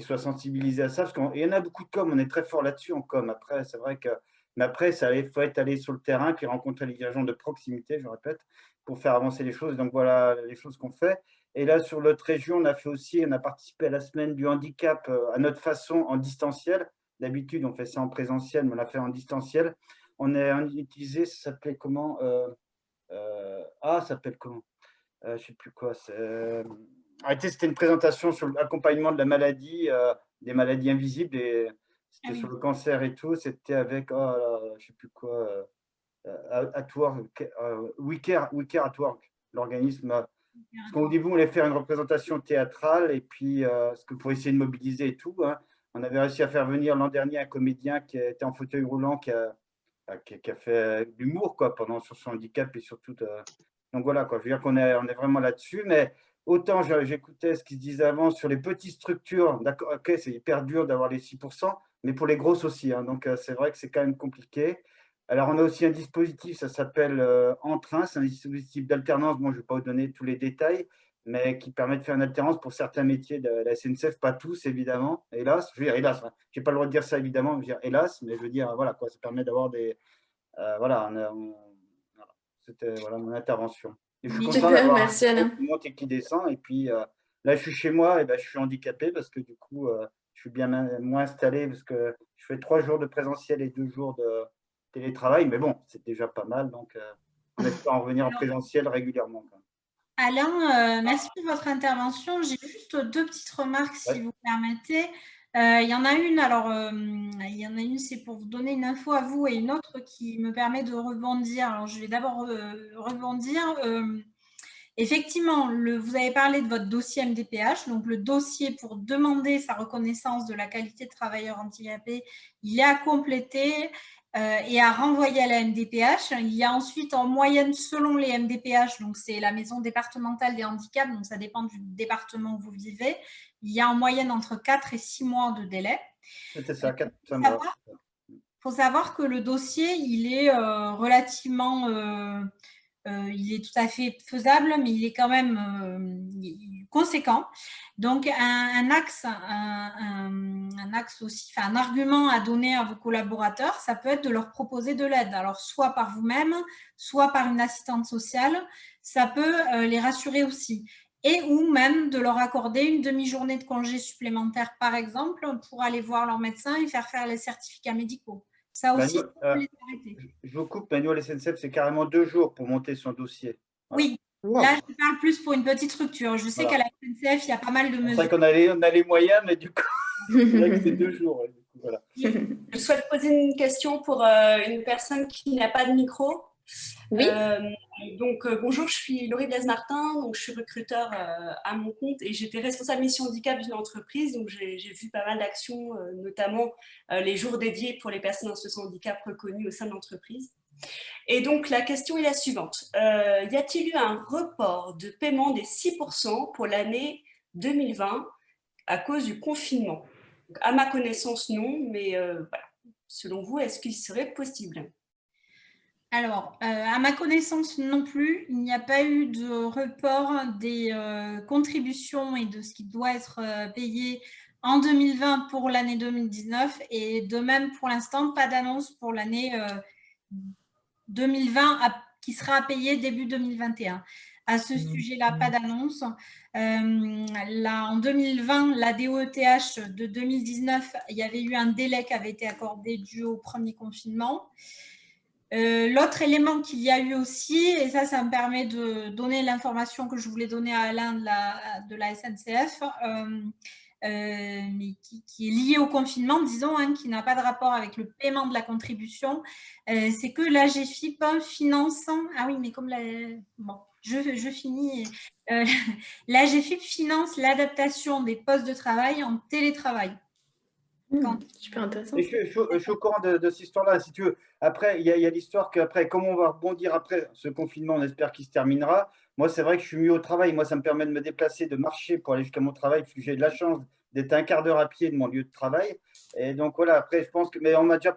soient sensibilisés à ça. Parce qu'il y en a beaucoup de com, on est très fort là-dessus en com. Après, c'est vrai que. Mais après, il faut être allé sur le terrain, puis rencontrer les dirigeants de proximité, je répète, pour faire avancer les choses. Donc voilà les choses qu'on fait. Et là, sur notre région, on a participé à la semaine du handicap à notre façon en distanciel. D'habitude, on fait ça en présentiel, mais on l'a fait en distanciel. On a utilisé, ça s'appelait comment ça s'appelle comment je ne sais plus quoi. C'était une présentation sur l'accompagnement de la maladie, des maladies invisibles. Et c'était sur le cancer et tout. C'était avec, je ne sais plus quoi, at Work, We Care at Work, l'organisme. Parce qu'au début, on voulait faire une représentation théâtrale et puis pour essayer de mobiliser et tout. Hein. On avait réussi à faire venir l'an dernier un comédien qui était en fauteuil roulant, qui a fait de l'humour sur son handicap et surtout. Donc voilà, quoi. Je veux dire qu'on est vraiment là-dessus. Mais autant j'écoutais ce qu'ils se disait avant sur les petites structures. D'accord, ok, c'est hyper dur d'avoir les 6%, mais pour les grosses aussi. Hein. Donc c'est vrai que c'est quand même compliqué. Alors on a aussi un dispositif, ça s'appelle Entrain, c'est un dispositif d'alternance. Bon, je ne vais pas vous donner tous les détails, mais qui permet de faire une alternance pour certains métiers de la SNCF, pas tous évidemment, hélas. Je veux dire, hélas, je n'ai pas le droit de dire ça évidemment, je veux dire hélas, mais je veux dire, voilà, quoi, ça permet d'avoir des. Voilà, c'était mon intervention. Et je suis content d'avoir merci Alain. Qui monte et qui descend. Et puis là, je suis chez moi, et je suis handicapé parce que du coup, je suis bien moins installé parce que je fais 3 jours de présentiel et 2 jours de télétravail. Mais bon, c'est déjà pas mal. Donc, on espère en revenir en présentiel régulièrement. Alain, merci pour votre intervention. J'ai juste 2 petites remarques, si vous permettez. Il y en a une, alors, il y en a une, c'est pour vous donner une info à vous, et une autre qui me permet de rebondir. Alors, je vais d'abord rebondir. Effectivement, vous avez parlé de votre dossier MDPH. Donc, le dossier pour demander sa reconnaissance de la qualité de travailleur handicapé, il est à compléter et à renvoyer à la MDPH. Il y a ensuite, en moyenne, selon les MDPH, donc c'est la maison départementale des handicaps, donc ça dépend du département où vous vivez, il y a en moyenne entre 4 et 6 mois de délai. C'était ça, 4 mois. Il faut savoir que le dossier, il est relativement... il est tout à fait faisable, mais il est quand même conséquent. Donc, un axe aussi, enfin, un argument à donner à vos collaborateurs, ça peut être de leur proposer de l'aide. Alors, soit par vous-même, soit par une assistante sociale, ça peut les rassurer aussi. Et ou même de leur accorder une demi-journée de congé supplémentaire, par exemple, pour aller voir leur médecin et faire les certificats médicaux. Ça aussi, je vous coupe, mais nous, à la SNCF, c'est carrément 2 jours pour monter son dossier. Voilà. Oui, là, je parle plus pour une petite structure. Je sais qu'à la SNCF, il y a pas mal de mesures. C'est vrai qu'on a les moyens, mais du coup, c'est vrai que c'est 2 jours. Du coup, voilà. Je souhaite poser une question pour une personne qui n'a pas de micro. Oui. Bonjour, je suis Laurie Blaise-Martin, donc je suis recruteur à mon compte et j'étais responsable mission handicap d'une entreprise, donc j'ai vu pas mal d'actions, notamment les jours dédiés pour les personnes en situation de handicap reconnues au sein de l'entreprise. Et donc la question est la suivante, y a-t-il eu un report de paiement des 6% pour l'année 2020 à cause du confinement? Donc, à ma connaissance, non, mais voilà. Selon vous, est-ce qu'il serait possible? Alors, à ma connaissance non plus, il n'y a pas eu de report des contributions et de ce qui doit être payé en 2020 pour l'année 2019 et de même pour l'instant, pas d'annonce pour l'année 2020 qui sera payée début 2021. À ce sujet-là, pas d'annonce. En 2020, la DOETH de 2019, il y avait eu un délai qui avait été accordé dû au premier confinement. L'autre élément qu'il y a eu aussi, et ça me permet de donner l'information que je voulais donner à Alain de la SNCF, mais qui est lié au confinement, disons, qui n'a pas de rapport avec le paiement de la contribution, c'est que l'AGFIP finance... Ah oui, mais comme bon, je finis. L'AGFIP finance l'adaptation des postes de travail en télétravail. Super intéressant. Et je suis au courant de cette histoire-là, si tu veux. Après, il y a l'histoire qu'après, comment on va rebondir après ce confinement, on espère qu'il se terminera. Moi, c'est vrai que je suis mieux au travail. Moi, ça me permet de me déplacer, de marcher pour aller jusqu'à mon travail, parce que j'ai de la chance d'être un quart d'heure à pied de mon lieu de travail. Et donc, voilà, après, je pense que… Mais on m'a déjà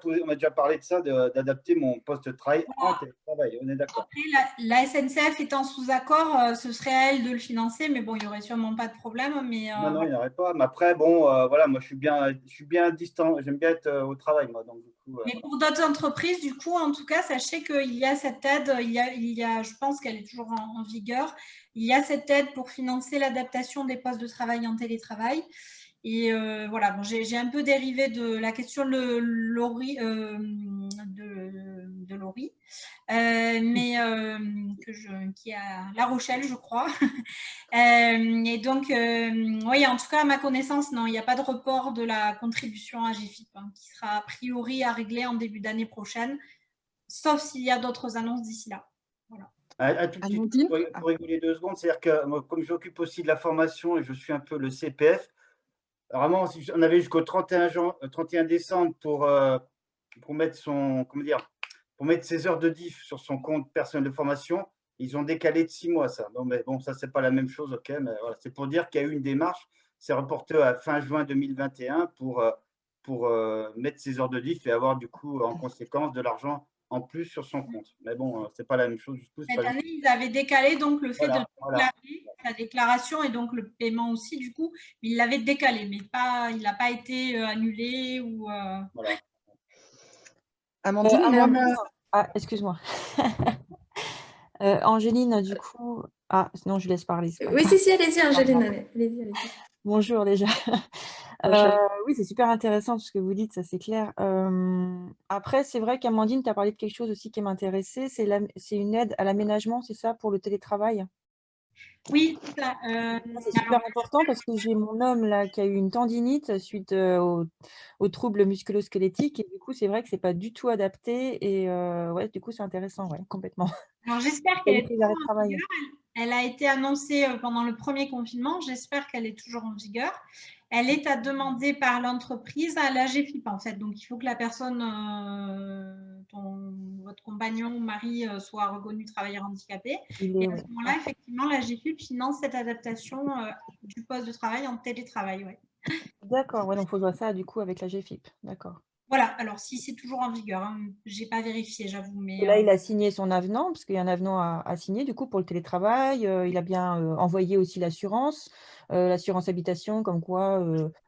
parlé de ça, d'adapter mon poste de travail en télétravail. On est d'accord. Après, la SNCF étant sous accord, ce serait à elle de le financer, mais bon, il n'y aurait sûrement pas de problème. Mais, non, il n'y aurait pas. Mais après, bon, voilà, moi, je suis bien distant. J'aime bien être au travail, moi. Donc, du coup, mais pour d'autres entreprises, du coup, en tout cas, sachez qu'il y a cette aide, il y a, je pense qu'elle est toujours en vigueur, il y a cette aide pour financer l'adaptation des postes de travail en télétravail. Et voilà, bon, j'ai un peu dérivé de la question de Laurie, mais qui est à La Rochelle, je crois. Et donc, oui, en tout cas, à ma connaissance, non, il n'y a pas de report de la contribution à GFIP qui sera a priori à régler en début d'année prochaine, sauf s'il y a d'autres annonces d'ici là. Voilà. Tout de suite, pour rigoler 2 secondes, c'est-à-dire que moi, comme j'occupe aussi de la formation et je suis un peu le CPF, vraiment, on avait jusqu'au 31 décembre pour mettre pour mettre ses heures de diff sur son compte personnel de formation. Ils ont décalé de 6 mois, ça. Non, mais bon, ça, c'est pas la même chose, ok. Mais voilà, c'est pour dire qu'il y a eu une démarche. C'est reporté à fin juin 2021 pour mettre ses heures de diff et avoir du coup, en conséquence, de l'argent en plus sur son compte. Mais bon, c'est pas la même chose. Du coup, cette année, ils avaient décalé donc le fait de déclarer la déclaration et donc le paiement aussi, du coup, ils l'avaient décalé, mais il n'a pas été annulé ou. Voilà. Amandine, excuse-moi. Angéline, du coup. Ah, sinon je laisse parler. Oui, si, allez-y, Angéline. Allez-y. Bonjour déjà. Oui, c'est super intéressant ce que vous dites, ça c'est clair. Après, c'est vrai qu'Amandine, tu as parlé de quelque chose aussi qui m'intéressait, c'est une aide à l'aménagement, c'est ça, pour le télétravail? Oui, ça, C'est super important parce que j'ai mon homme là qui a eu une tendinite suite aux troubles musculo-squelettiques et du coup, c'est vrai que c'est pas du tout adapté et ouais, du coup, c'est intéressant, ouais, complètement. alors j'espère Pour qu'elle les est prises toujours d'arrêt de en travail. vigueur. Elle a été annoncée pendant le premier confinement. J'espère qu'elle est toujours en vigueur. Elle est à demander par l'entreprise à l'AGFIP en fait. Donc il faut que la personne, votre compagnon ou mari soit reconnu travailleur handicapé. Et à Ouais. ce moment-là, effectivement, l'AGFIP finance cette adaptation du poste de travail en télétravail. Ouais. D'accord, ouais, donc il faut voir ça du coup avec la GFIP. D'accord. Voilà, alors si c'est toujours en vigueur, hein, je n'ai pas vérifié, j'avoue. Mais Et là, il a signé son avenant, parce qu'il y a un avenant à signer du coup pour le télétravail. Il a bien envoyé aussi l'assurance habitation, comme quoi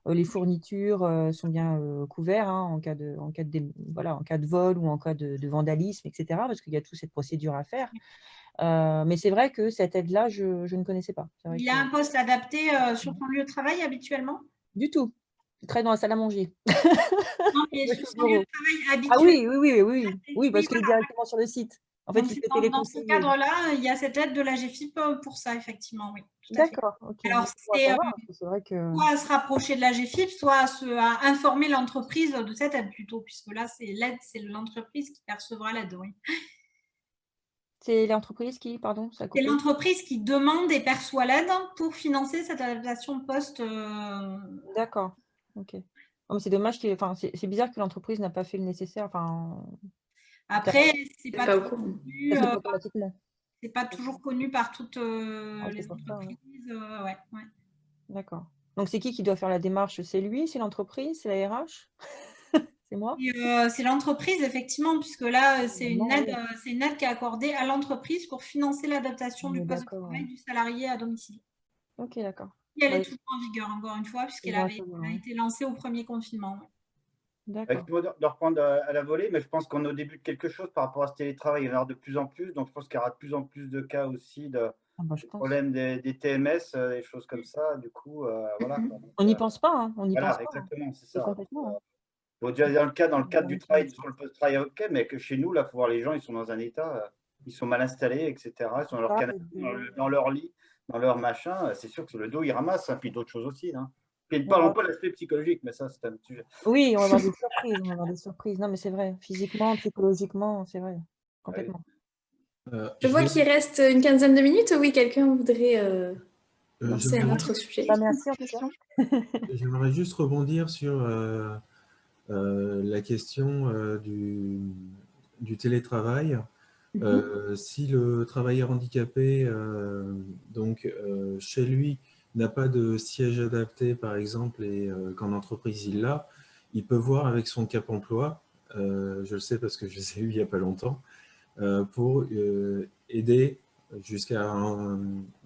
les fournitures sont bien couvertes hein, en cas de vol ou en cas de vandalisme, etc. Parce qu'il y a toute cette procédure à faire. Mais c'est vrai que cette aide-là, je ne connaissais pas. il a un poste adapté sur son lieu de travail habituellement? Du tout. Il travaille dans la salle à manger. Non, mais Oui, sur au son lieu bureau. de travail Ah habituel. oui, parce qu'il est Voilà. directement sur le site. En fait, Donc, il c'est fait dans ce téléconseiller. cadre-là, il y a cette aide de la GFIP pour ça, effectivement, oui, tout à fait. D'accord, ok. Alors, On va c'est savoir, parce que c'est vrai que... soit à se rapprocher de la GFIP, soit à informer l'entreprise de cette aide plutôt, puisque là, c'est l'aide, c'est l'entreprise qui percevra l'aide, oui. C'est l'entreprise qui, pardon, ça a C'est coupé? l'entreprise qui demande et perçoit l'aide pour financer cette adaptation post. D'accord, ok. Oh, mais c'est dommage qu'il... Enfin, c'est bizarre que l'entreprise n'a pas fait le nécessaire. Enfin, Après, c'est Pas pas au toujours courant. connu, ça se fait automatiquement. c'est pas toujours connu par toutes Ah, les c'est pour ça, ouais. entreprises. Ouais, ouais. D'accord. Donc, c'est qui doit faire la démarche? C'est lui? C'est l'entreprise? C'est la RH? C'est moi? C'est l'entreprise, effectivement, puisque là, c'est une Normalement, aide, oui. c'est une aide qui est accordée à l'entreprise pour financer l'adaptation On du est poste de d'accord, travail ouais. du salarié à domicile. Ok, d'accord. Et elle est Ouais, toujours en vigueur, encore une fois, c'est puisqu'elle bon à a savoir, ouais. été lancée au premier confinement. Ouais. D'accord. Excuse-moi de reprendre à la volée, mais je pense qu'on est au début de quelque chose par rapport à ce télétravail. Il y en aura de plus en plus, donc je pense qu'il y aura de plus en plus de cas aussi de Ah bah, je pense. problèmes des TMS, des choses comme ça. Du coup, voilà. Donc, On n'y pense pas, hein. On n'y pense voilà, pas. exactement, c'est C'est ça. complètement. Hein. Bon, déjà, dans le cadre du travail, Ouais, sur le post-travail, ok, mais que chez nous, là, il faut voir les gens, ils sont dans un état, ils sont mal installés, etc. Ils sont dans leur ça, canapé, dans leur lit, dans leur machin. C'est sûr que le dos, il ramasse, hein, puis d'autres choses aussi. Hein. Puis, parlons pas de l'aspect psychologique, mais ça, c'est un sujet. Oui, on va avoir des surprises, on va avoir des surprises. Non, mais c'est vrai, physiquement, psychologiquement, c'est vrai, complètement. Je vois qu'il reste une quinzaine de minutes. Oui, quelqu'un voudrait lancer un j'aimerais autre sujet. Bah, merci en tout cas. j'aimerais juste rebondir sur la question du télétravail. Si le travailleur handicapé, chez lui, n'a pas de siège adapté, par exemple, et qu'en entreprise il l'a, il peut voir avec son Cap emploi, je le sais parce que je les ai eus il n'y a pas longtemps, pour aider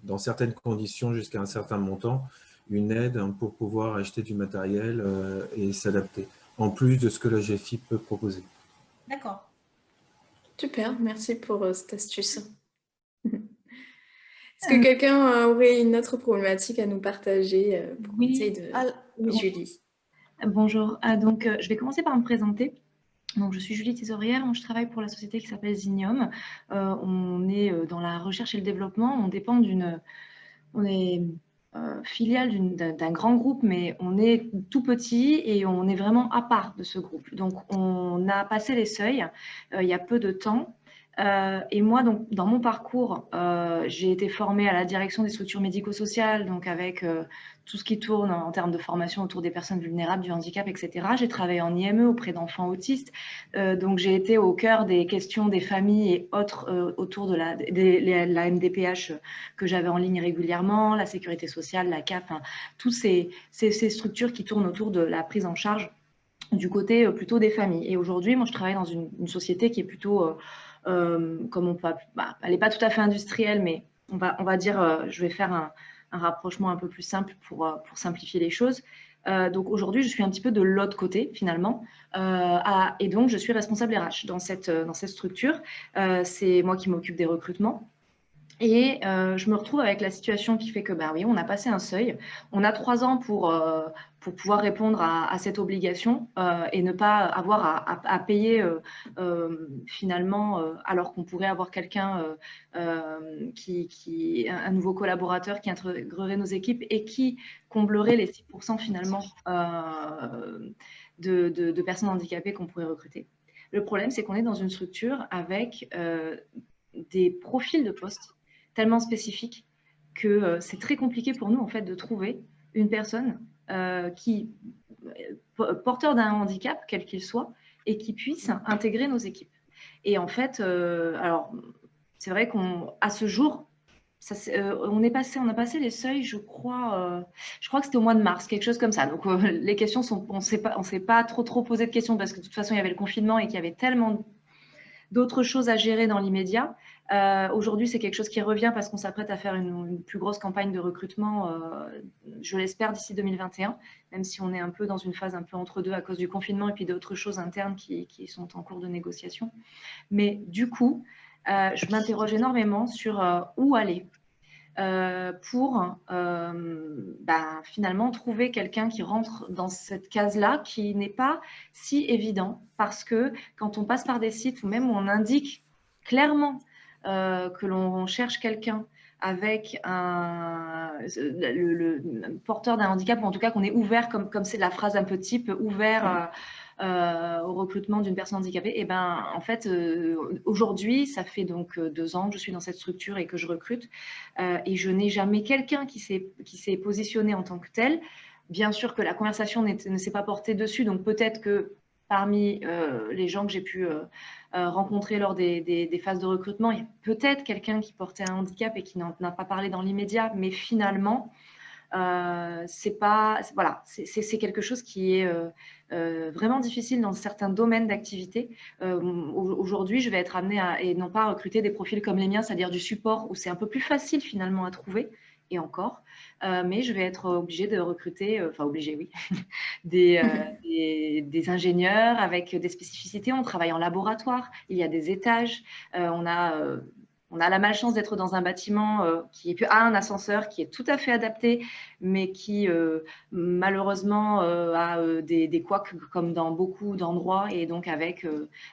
dans certaines conditions, jusqu'à un certain montant, une aide pour pouvoir acheter du matériel et s'adapter, en plus de ce que la GFIP peut proposer. D'accord. Super, merci pour cette astuce. Est-ce que quelqu'un aurait une autre problématique à nous partager pour Oui, Julie. Bonjour. Donc, je vais commencer par me présenter. Donc, je suis Julie Thésorière, je travaille pour la société qui s'appelle Zinium. On est dans la recherche et le développement. On est filiale d'un grand groupe, mais on est tout petit et on est vraiment à part de ce groupe. Donc, on a passé les seuils il y a peu de temps. Et moi, donc, dans mon parcours, j'ai été formée à la direction des structures médico-sociales, donc avec tout ce qui tourne en termes de formation autour des personnes vulnérables, du handicap, etc. J'ai travaillé en IME auprès d'enfants autistes. Donc, j'ai été au cœur des questions des familles et autres autour de la MDPH que j'avais en ligne régulièrement, la sécurité sociale, la CAF, hein, toutes ces structures qui tournent autour de la prise en charge du côté plutôt des familles. Et aujourd'hui, moi, je travaille dans une société qui est plutôt... comme on peut, elle n'est pas tout à fait industrielle, mais on va dire, je vais faire un rapprochement un peu plus simple pour simplifier les choses. Donc aujourd'hui, je suis un petit peu de l'autre côté finalement, et donc je suis responsable RH dans cette structure. C'est moi qui m'occupe des recrutements. Et je me retrouve avec la situation qui fait que, bah oui, on a passé un seuil. On a 3 ans pour pouvoir répondre à cette obligation et ne pas avoir à payer finalement, alors qu'on pourrait avoir quelqu'un, un nouveau collaborateur qui intégrerait nos équipes et qui comblerait les 6% finalement de personnes handicapées qu'on pourrait recruter. Le problème, c'est qu'on est dans une structure avec des profils de postes tellement spécifique que c'est très compliqué pour nous en fait de trouver une personne qui porteur d'un handicap quel qu'il soit et qui puisse intégrer nos équipes. Et en fait, alors c'est vrai qu'à ce jour, on a passé les seuils, je crois que c'était au mois de mars, quelque chose comme ça. Donc les questions on s'est pas trop posé de questions parce que de toute façon il y avait le confinement et qu'il y avait tellement d'autres choses à gérer dans l'immédiat. Aujourd'hui, c'est quelque chose qui revient parce qu'on s'apprête à faire une plus grosse campagne de recrutement, je l'espère, d'ici 2021, même si on est un peu dans une phase un peu entre deux à cause du confinement et puis d'autres choses internes qui sont en cours de négociation. Mais du coup, je m'interroge énormément sur où aller. Pour finalement trouver quelqu'un qui rentre dans cette case-là, qui n'est pas si évident, parce que quand on passe par des sites ou même où on indique clairement que l'on cherche quelqu'un avec le porteur d'un handicap, ou en tout cas qu'on est ouvert, comme c'est la phrase un peu type, ouvert au recrutement d'une personne handicapée, et ben en fait aujourd'hui ça fait donc 2 ans que je suis dans cette structure et que je recrute et je n'ai jamais quelqu'un qui s'est positionné en tant que tel. Bien sûr que la conversation ne s'est pas portée dessus, donc peut-être que parmi les gens que j'ai pu rencontrer lors des phases de recrutement, il y a peut-être quelqu'un qui portait un handicap et qui n'en a pas parlé dans l'immédiat, mais finalement c'est quelque chose qui est vraiment difficile dans certains domaines d'activité. Aujourd'hui, je vais être amenée et non pas à recruter des profils comme les miens, c'est-à-dire du support où c'est un peu plus facile finalement à trouver, et encore, mais je vais être obligée de recruter, oui, des ingénieurs avec des spécificités. On travaille en laboratoire, il y a des étages, on a la malchance d'être dans un bâtiment qui a un ascenseur qui est tout à fait adapté, mais qui malheureusement a des couacs comme dans beaucoup d'endroits et donc avec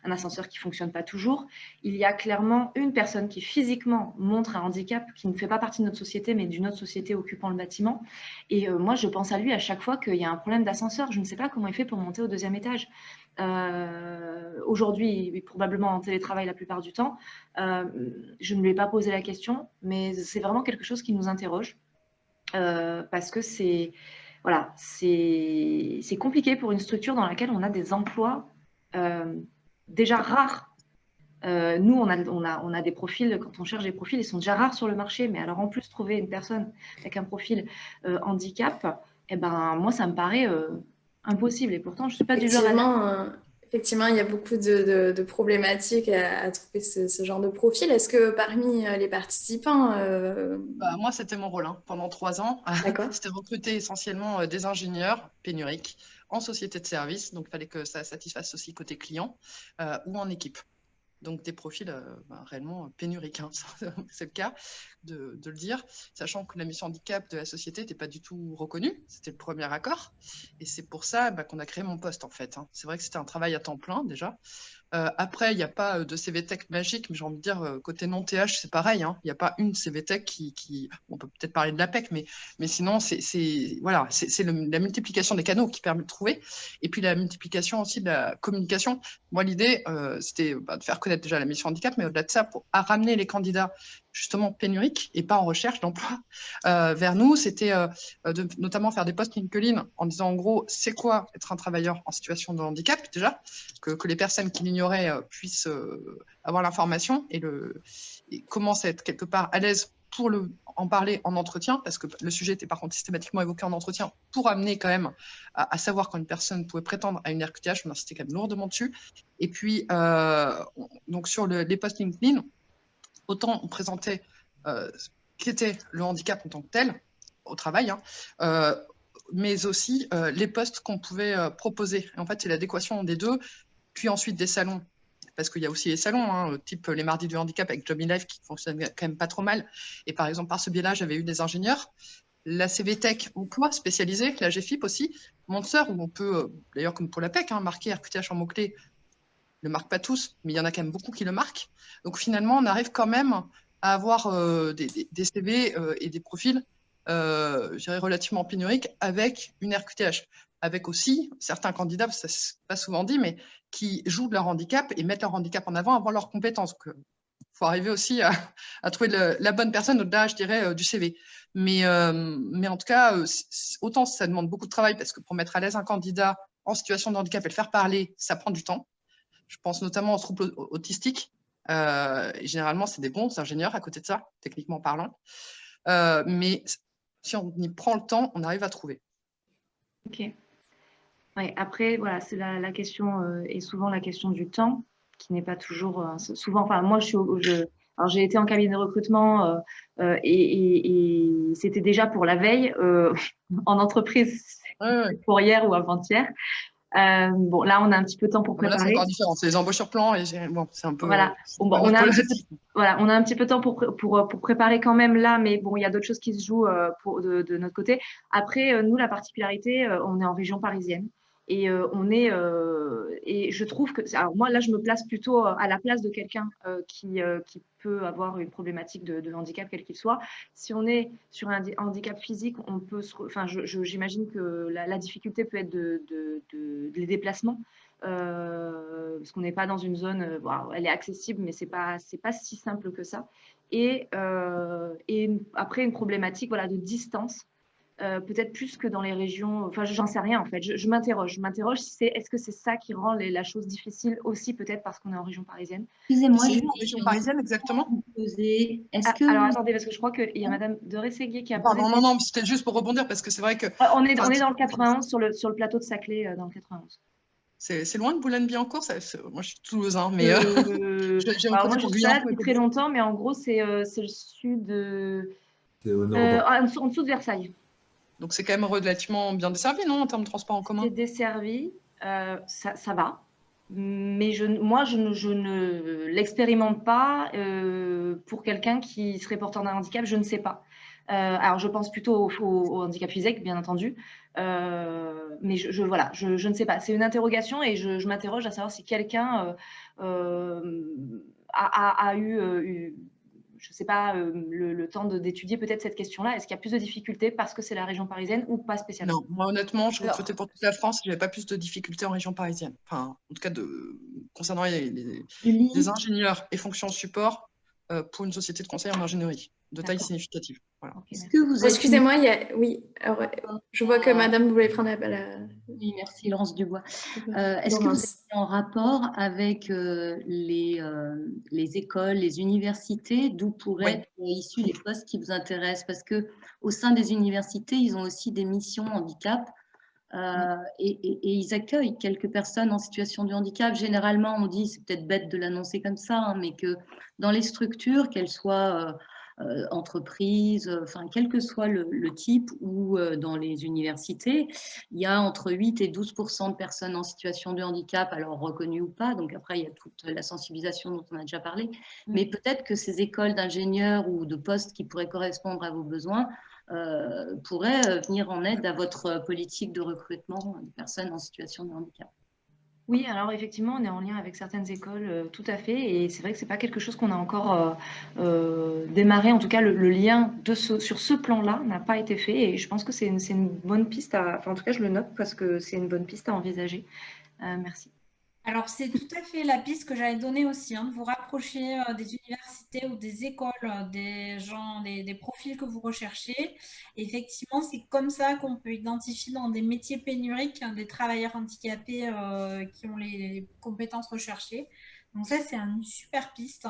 un ascenseur qui ne fonctionne pas toujours. Il y a clairement une personne qui physiquement montre un handicap qui ne fait pas partie de notre société, mais d'une autre société occupant le bâtiment. Et moi, je pense à lui à chaque fois qu'il y a un problème d'ascenseur. Je ne sais pas comment il fait pour monter au 2e étage. Aujourd'hui, il est probablement en télétravail la plupart du temps. Je ne lui ai pas posé la question, mais c'est vraiment quelque chose qui nous interroge parce que c'est compliqué pour une structure dans laquelle on a des emplois déjà rares. Nous, on a des profils, quand on cherche des profils, ils sont déjà rares sur le marché, mais alors en plus, trouver une personne avec un profil handicap, eh ben, moi, ça me paraît impossible. Et pourtant, je ne suis pas du genre à... Effectivement, il y a beaucoup de problématiques à trouver ce genre de profil. Est-ce que parmi les participants... Moi, c'était mon rôle pendant 3 ans. C'était recruter essentiellement des ingénieurs pénuriques en société de service. Donc, il fallait que ça satisfasse aussi côté client ou en équipe. Donc des profils réellement pénuriques, c'est le cas de le dire, sachant que la mission handicap de la société n'était pas du tout reconnue, c'était le premier accord, et c'est pour ça qu'on a créé mon poste en fait. C'est vrai que c'était un travail à temps plein déjà. Après, il n'y a pas de CVTech magique, mais j'ai envie de dire, côté non-TH, c'est pareil. Il n'y a pas une CVTech qui... On peut peut-être parler de l'APEC, mais sinon, c'est la multiplication des canaux qui permet de trouver. Et puis, la multiplication aussi de la communication. Moi, l'idée, c'était de faire connaître déjà la mission handicap, mais au-delà de ça, à ramener les candidats justement pénuriques et pas en recherche d'emploi vers nous, c'était de notamment faire des posts LinkedIn en disant en gros, c'est quoi être un travailleur en situation de handicap déjà, que les personnes qui l'ignorent puissent avoir l'information et commencent à être quelque part à l'aise pour en parler en entretien, parce que le sujet était par contre systématiquement évoqué en entretien pour amener quand même à savoir quand une personne pouvait prétendre à une RQTH, on insistait quand même lourdement dessus. Et puis, donc sur les posts LinkedIn, autant on présentait qu'était le handicap en tant que tel, au travail, mais aussi les postes qu'on pouvait proposer. Et en fait, c'est l'adéquation des deux. Puis ensuite des salons parce qu'il y a aussi les salons, hein, type les mardis du handicap avec Job in Life qui fonctionnent quand même pas trop mal. Et par exemple, par ce biais-là, j'avais eu des ingénieurs. La CVTech emploi spécialisée, la GFIP aussi, Monster, où on peut, d'ailleurs comme pour la PEC, hein, marquer RQTH en mots-clés. Ne le marquent pas tous, mais il y en a quand même beaucoup qui le marquent. Donc finalement, on arrive quand même à avoir des CV et des profils, je dirais, relativement pénuriques avec une RQTH. Avec aussi certains candidats, ça c'est pas souvent dit, mais qui jouent de leur handicap et mettent leur handicap en avant leurs compétences. Il faut arriver aussi à trouver la bonne personne au-delà, je dirais, du CV. Mais en tout cas, autant ça demande beaucoup de travail, parce que pour mettre à l'aise un candidat en situation de handicap et le faire parler, ça prend du temps. Je pense notamment aux troubles autistiques. Généralement, c'est des bons ingénieurs à côté de ça, techniquement parlant. Mais si on y prend le temps, on arrive à trouver. Ok. Ouais, après, voilà, c'est la question est souvent la question du temps, qui n'est pas toujours souvent. Enfin, moi, alors j'ai été en cabinet de recrutement et c'était déjà pour la veille en entreprise, pour hier ou avant-hier. Bon, là, on a un petit peu de temps pour préparer. Là, c'est encore différent. C'est les embauches sur plan et bon, c'est un peu. Voilà. Bon, on a un petit peu de temps pour préparer quand même là, mais bon, il y a d'autres choses qui se jouent de notre côté. Après, nous, la particularité, on est en région parisienne. Et et je trouve que, alors moi là je me place plutôt à la place de quelqu'un qui peut avoir une problématique de handicap quel qu'il soit. Si on est sur un handicap physique, on peut, enfin j'imagine que la difficulté peut être les déplacements, parce qu'on n'est pas dans une zone, elle est accessible, mais c'est pas si simple que ça. Et après une problématique voilà de distance. Peut-être plus que dans les régions, enfin j'en sais rien en fait, je m'interroge si est-ce que c'est ça qui rend la chose difficile aussi, peut-être parce qu'on est en région parisienne. Excusez-moi, c'est en région parisienne exactement. Alors attendez, parce que je crois qu'il y a Madame de Rességuier qui a posé. Pardon, non, c'était juste pour rebondir parce que c'est vrai que on est dans le 91 sur le plateau de Saclay dans le 91. C'est loin de Boulogne-Billancourt, moi je suis toulousain, mais j'ai moi je suis là depuis très longtemps, mais en gros c'est le sud c'est au nord. En dessous de Versailles. Donc c'est quand même relativement bien desservi, non, en termes de transport en commun? C'est desservi, ça va. Mais moi, je ne l'expérimente pas pour quelqu'un qui serait porteur d'un handicap, je ne sais pas. Alors, je pense plutôt au handicap physique, bien entendu. Mais voilà, je ne sais pas. C'est une interrogation et je m'interroge à savoir si quelqu'un a eu je ne sais pas, le temps d'étudier peut-être cette question-là. Est-ce qu'il y a plus de difficultés parce que c'est la région parisienne ou pas spécialement? Non, moi honnêtement, je recrutais pour toute la France, je n'avais pas plus de difficultés en région parisienne. Enfin, en tout cas, concernant les ingénieurs et fonctions support pour une société de conseil en ingénierie de taille significative. Voilà. Okay, excusez-moi, oui. Alors, je vois que Madame voulait prendre la... Oui, merci Laurence Dubois. Est-ce que vous êtes en rapport avec les écoles, les universités, d'où pourraient être issus les postes qui vous intéressent? Parce qu'au sein des universités, ils ont aussi des missions handicap et ils accueillent quelques personnes en situation de handicap. Généralement, on dit, c'est peut-être bête de l'annoncer comme ça, hein, mais que dans les structures, qu'elles soient entreprises, enfin, quel que soit le type, ou dans les universités, il y a entre 8 et 12% de personnes en situation de handicap, alors reconnues ou pas. Donc après, il y a toute la sensibilisation dont on a déjà parlé. Mais peut-être que ces écoles d'ingénieurs ou de postes qui pourraient correspondre à vos besoins pourraient venir en aide à votre politique de recrutement de personnes en situation de handicap. Oui, alors effectivement, on est en lien avec certaines écoles, tout à fait, et c'est vrai que c'est pas quelque chose qu'on a encore démarré. En tout cas, le lien sur ce plan-là n'a pas été fait, et je pense que c'est une bonne piste enfin, en tout cas, je le note parce que c'est une bonne piste à envisager. Merci. Alors, c'est tout à fait la piste que j'avais donnée aussi, hein, de vous rapprocher des universités ou des écoles, des gens, des profils que vous recherchez. Et effectivement, c'est comme ça qu'on peut identifier dans des métiers pénuriques des travailleurs handicapés qui ont les compétences recherchées. Donc ça, c'est une super piste.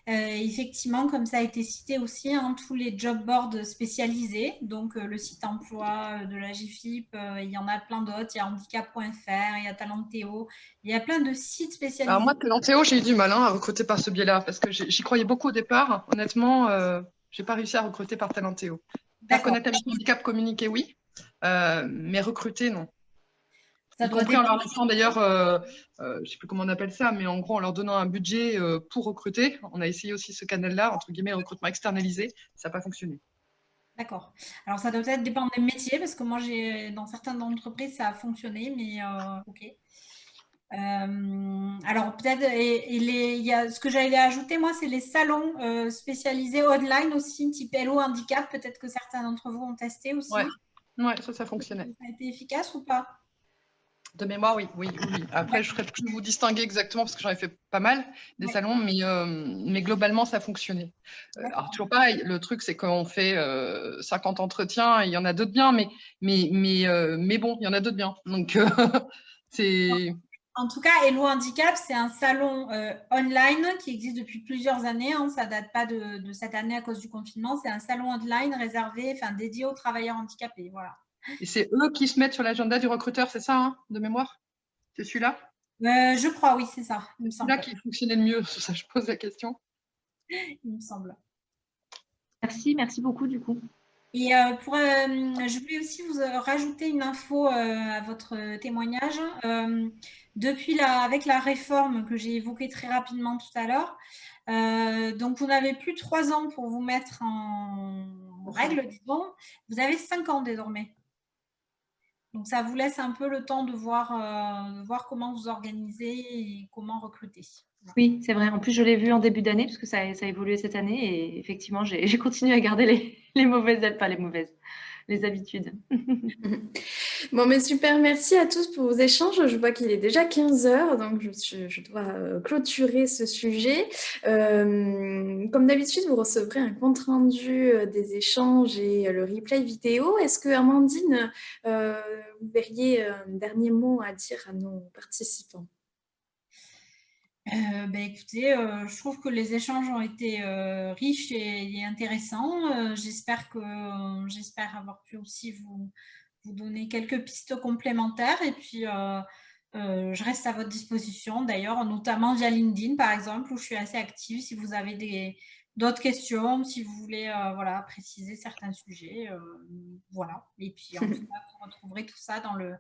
Effectivement, comme ça a été cité aussi, hein, tous les job boards spécialisés, donc le site emploi de la GFIP, il y en a plein d'autres, il y a handicap.fr, il y a Talentéo, il y a plein de sites spécialisés. Alors moi, Talentéo, j'ai eu du mal à recruter par ce biais-là, parce que j'y croyais beaucoup au départ. Honnêtement, je n'ai pas réussi à recruter par Talentéo. Faire connaître la mission handicap, communiquer, oui, mais recruter, non. Ça Y doit compris en leur dépendre. laissant d'ailleurs, je ne sais plus comment on appelle ça, mais en gros, en leur donnant un budget pour recruter. On a essayé aussi ce canal-là, entre guillemets, recrutement externalisé. Ça n'a pas fonctionné. D'accord. Alors, ça doit peut-être dépendre des métiers, parce que moi, dans certaines entreprises, ça a fonctionné, mais OK. Alors, peut-être, il y a, ce que j'allais ajouter, moi, c'est les salons spécialisés online aussi, type Hello Handicap. Peut-être que certains d'entre vous ont testé aussi. Ouais, ça fonctionnait. Ça a été efficace ou pas? De mémoire, oui. Après, je ne ferai plus vous distinguer exactement parce que j'en ai fait pas mal des salons, mais globalement, ça fonctionnait. Alors, toujours pareil, le truc, c'est qu'on fait 50 entretiens, et il y en a d'autres bien, mais bon, il y en a d'autres bien. Donc, c'est… En tout cas, Hello Handicap, c'est un salon online qui existe depuis plusieurs années. Hein, ça ne date pas de cette année à cause du confinement. C'est un salon online réservé, dédié aux travailleurs handicapés. Voilà. Et c'est eux qui se mettent sur l'agenda du recruteur, c'est ça, hein, de mémoire? C'est celui-là? Je crois, oui, c'est ça. C'est celui-là qui fonctionnait le mieux, c'est ça, je pose la question. Il me semble. Merci beaucoup du coup. Et je voulais aussi vous rajouter une info à votre témoignage. Avec la réforme que j'ai évoquée très rapidement tout à l'heure, donc vous n'avez plus 3 ans pour vous mettre en règle, disons. Vous avez 5 ans désormais. Donc ça vous laisse un peu le temps de voir comment vous organiser et comment recruter. Oui, c'est vrai. En plus, je l'ai vu en début d'année parce que ça a évolué cette année et effectivement, j'ai continué à garder les habitudes. Bon, mais super, merci à tous pour vos échanges. Je vois qu'il est déjà 15 h, donc je dois clôturer ce sujet. Comme d'habitude, vous recevrez un compte-rendu des échanges et le replay vidéo. Est-ce que, Amandine, vous verriez un dernier mot à dire à nos participants? Écoutez, je trouve que les échanges ont été riches et intéressants. J'espère avoir pu aussi vous donner quelques pistes complémentaires. Et puis, je reste à votre disposition, d'ailleurs, notamment via LinkedIn, par exemple, où je suis assez active. Si vous avez d'autres questions, si vous voulez préciser certains sujets, voilà. Et puis, en tout cas, vous retrouverez tout ça dans le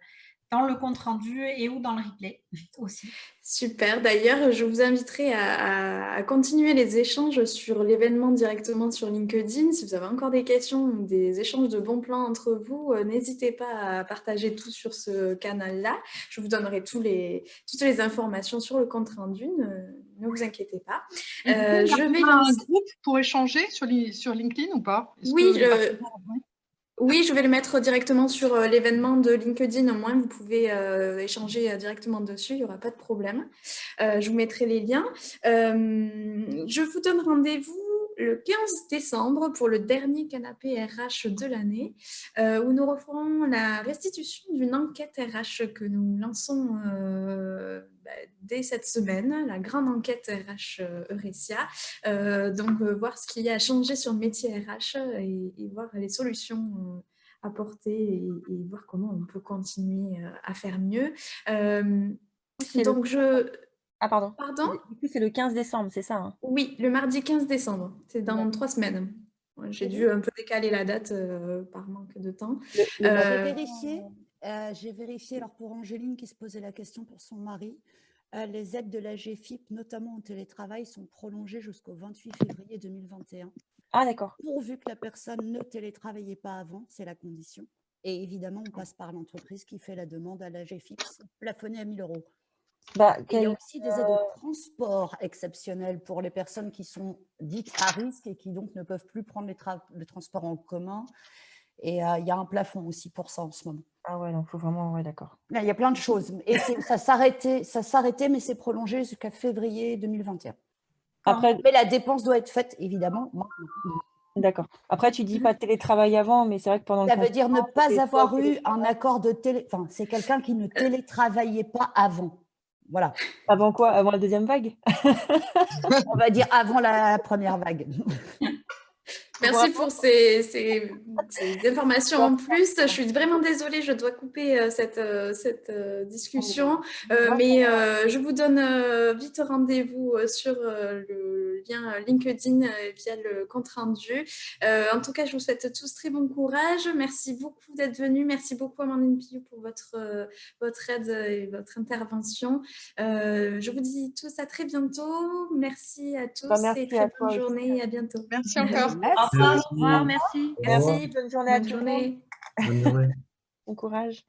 compte-rendu et ou dans le replay aussi. Super. D'ailleurs, je vous inviterai à continuer les échanges sur l'événement directement sur LinkedIn. Si vous avez encore des questions ou des échanges de bons plans entre vous, n'hésitez pas à partager tout sur ce canal-là. Je vous donnerai toutes les informations sur le compte-rendu. Ne vous inquiétez pas. Je vais lancer un groupe pour échanger sur LinkedIn ou pas? Oui, je vais le mettre directement sur l'événement de LinkedIn. Au moins, vous pouvez échanger directement dessus. Il n'y aura pas de problème. Je vous mettrai les liens. Je vous donne rendez-vous le 15 décembre pour le dernier canapé RH de l'année, où nous referons la restitution d'une enquête RH que nous lançons dès cette semaine, la grande enquête RH Eurecia. Donc, voir ce qui a changé sur le métier RH et voir les solutions apporter et voir comment on peut continuer à faire mieux. Donc, Ah, pardon. Pardon ? Du coup, c'est le 15 décembre, c'est ça, hein? Oui, le mardi 15 décembre. C'est dans 3 semaines. J'ai dû un peu décaler la date par manque de temps. J'ai vérifié, alors pour Angéline qui se posait la question pour son mari, les aides de la GFIP, notamment en télétravail, sont prolongées jusqu'au 28 février 2021. Ah, d'accord. Pourvu que la personne ne télétravaillait pas avant, c'est la condition. Et évidemment, on passe par l'entreprise qui fait la demande à la GFIP, plafonnée à 1 000 €. Il y a aussi des aides de transport exceptionnelles pour les personnes qui sont dites à risque et qui donc ne peuvent plus prendre le transport en commun. Et il y a un plafond aussi pour ça en ce moment. Ah ouais, donc il faut vraiment… Ouais, d'accord. Là, il y a plein de choses. Et ça s'arrêtait, mais c'est prolongé jusqu'à février 2021. Mais la dépense doit être faite, évidemment, maintenant. D'accord. Après, tu dis pas télétravail avant, mais c'est vrai que pendant ça veut dire ne pas avoir eu un accord de Enfin, c'est quelqu'un qui ne télétravaillait pas avant. Voilà. Avant quoi? Avant la deuxième vague? On va dire avant la première vague. Merci pour ces informations en plus. Je suis vraiment désolée, je dois couper cette discussion, mais je vous donne vite rendez-vous sur le lien LinkedIn via le compte rendu. En tout cas, je vous souhaite tous très bon courage. Merci beaucoup d'être venus. Merci beaucoup Amandine Pillou pour votre aide et votre intervention. Je vous dis tous à très bientôt. Merci à tous et très bonne journée et à bientôt. Merci encore. Au revoir, merci. Merci, bonne journée à tout le monde. Bonne journée. Bon courage.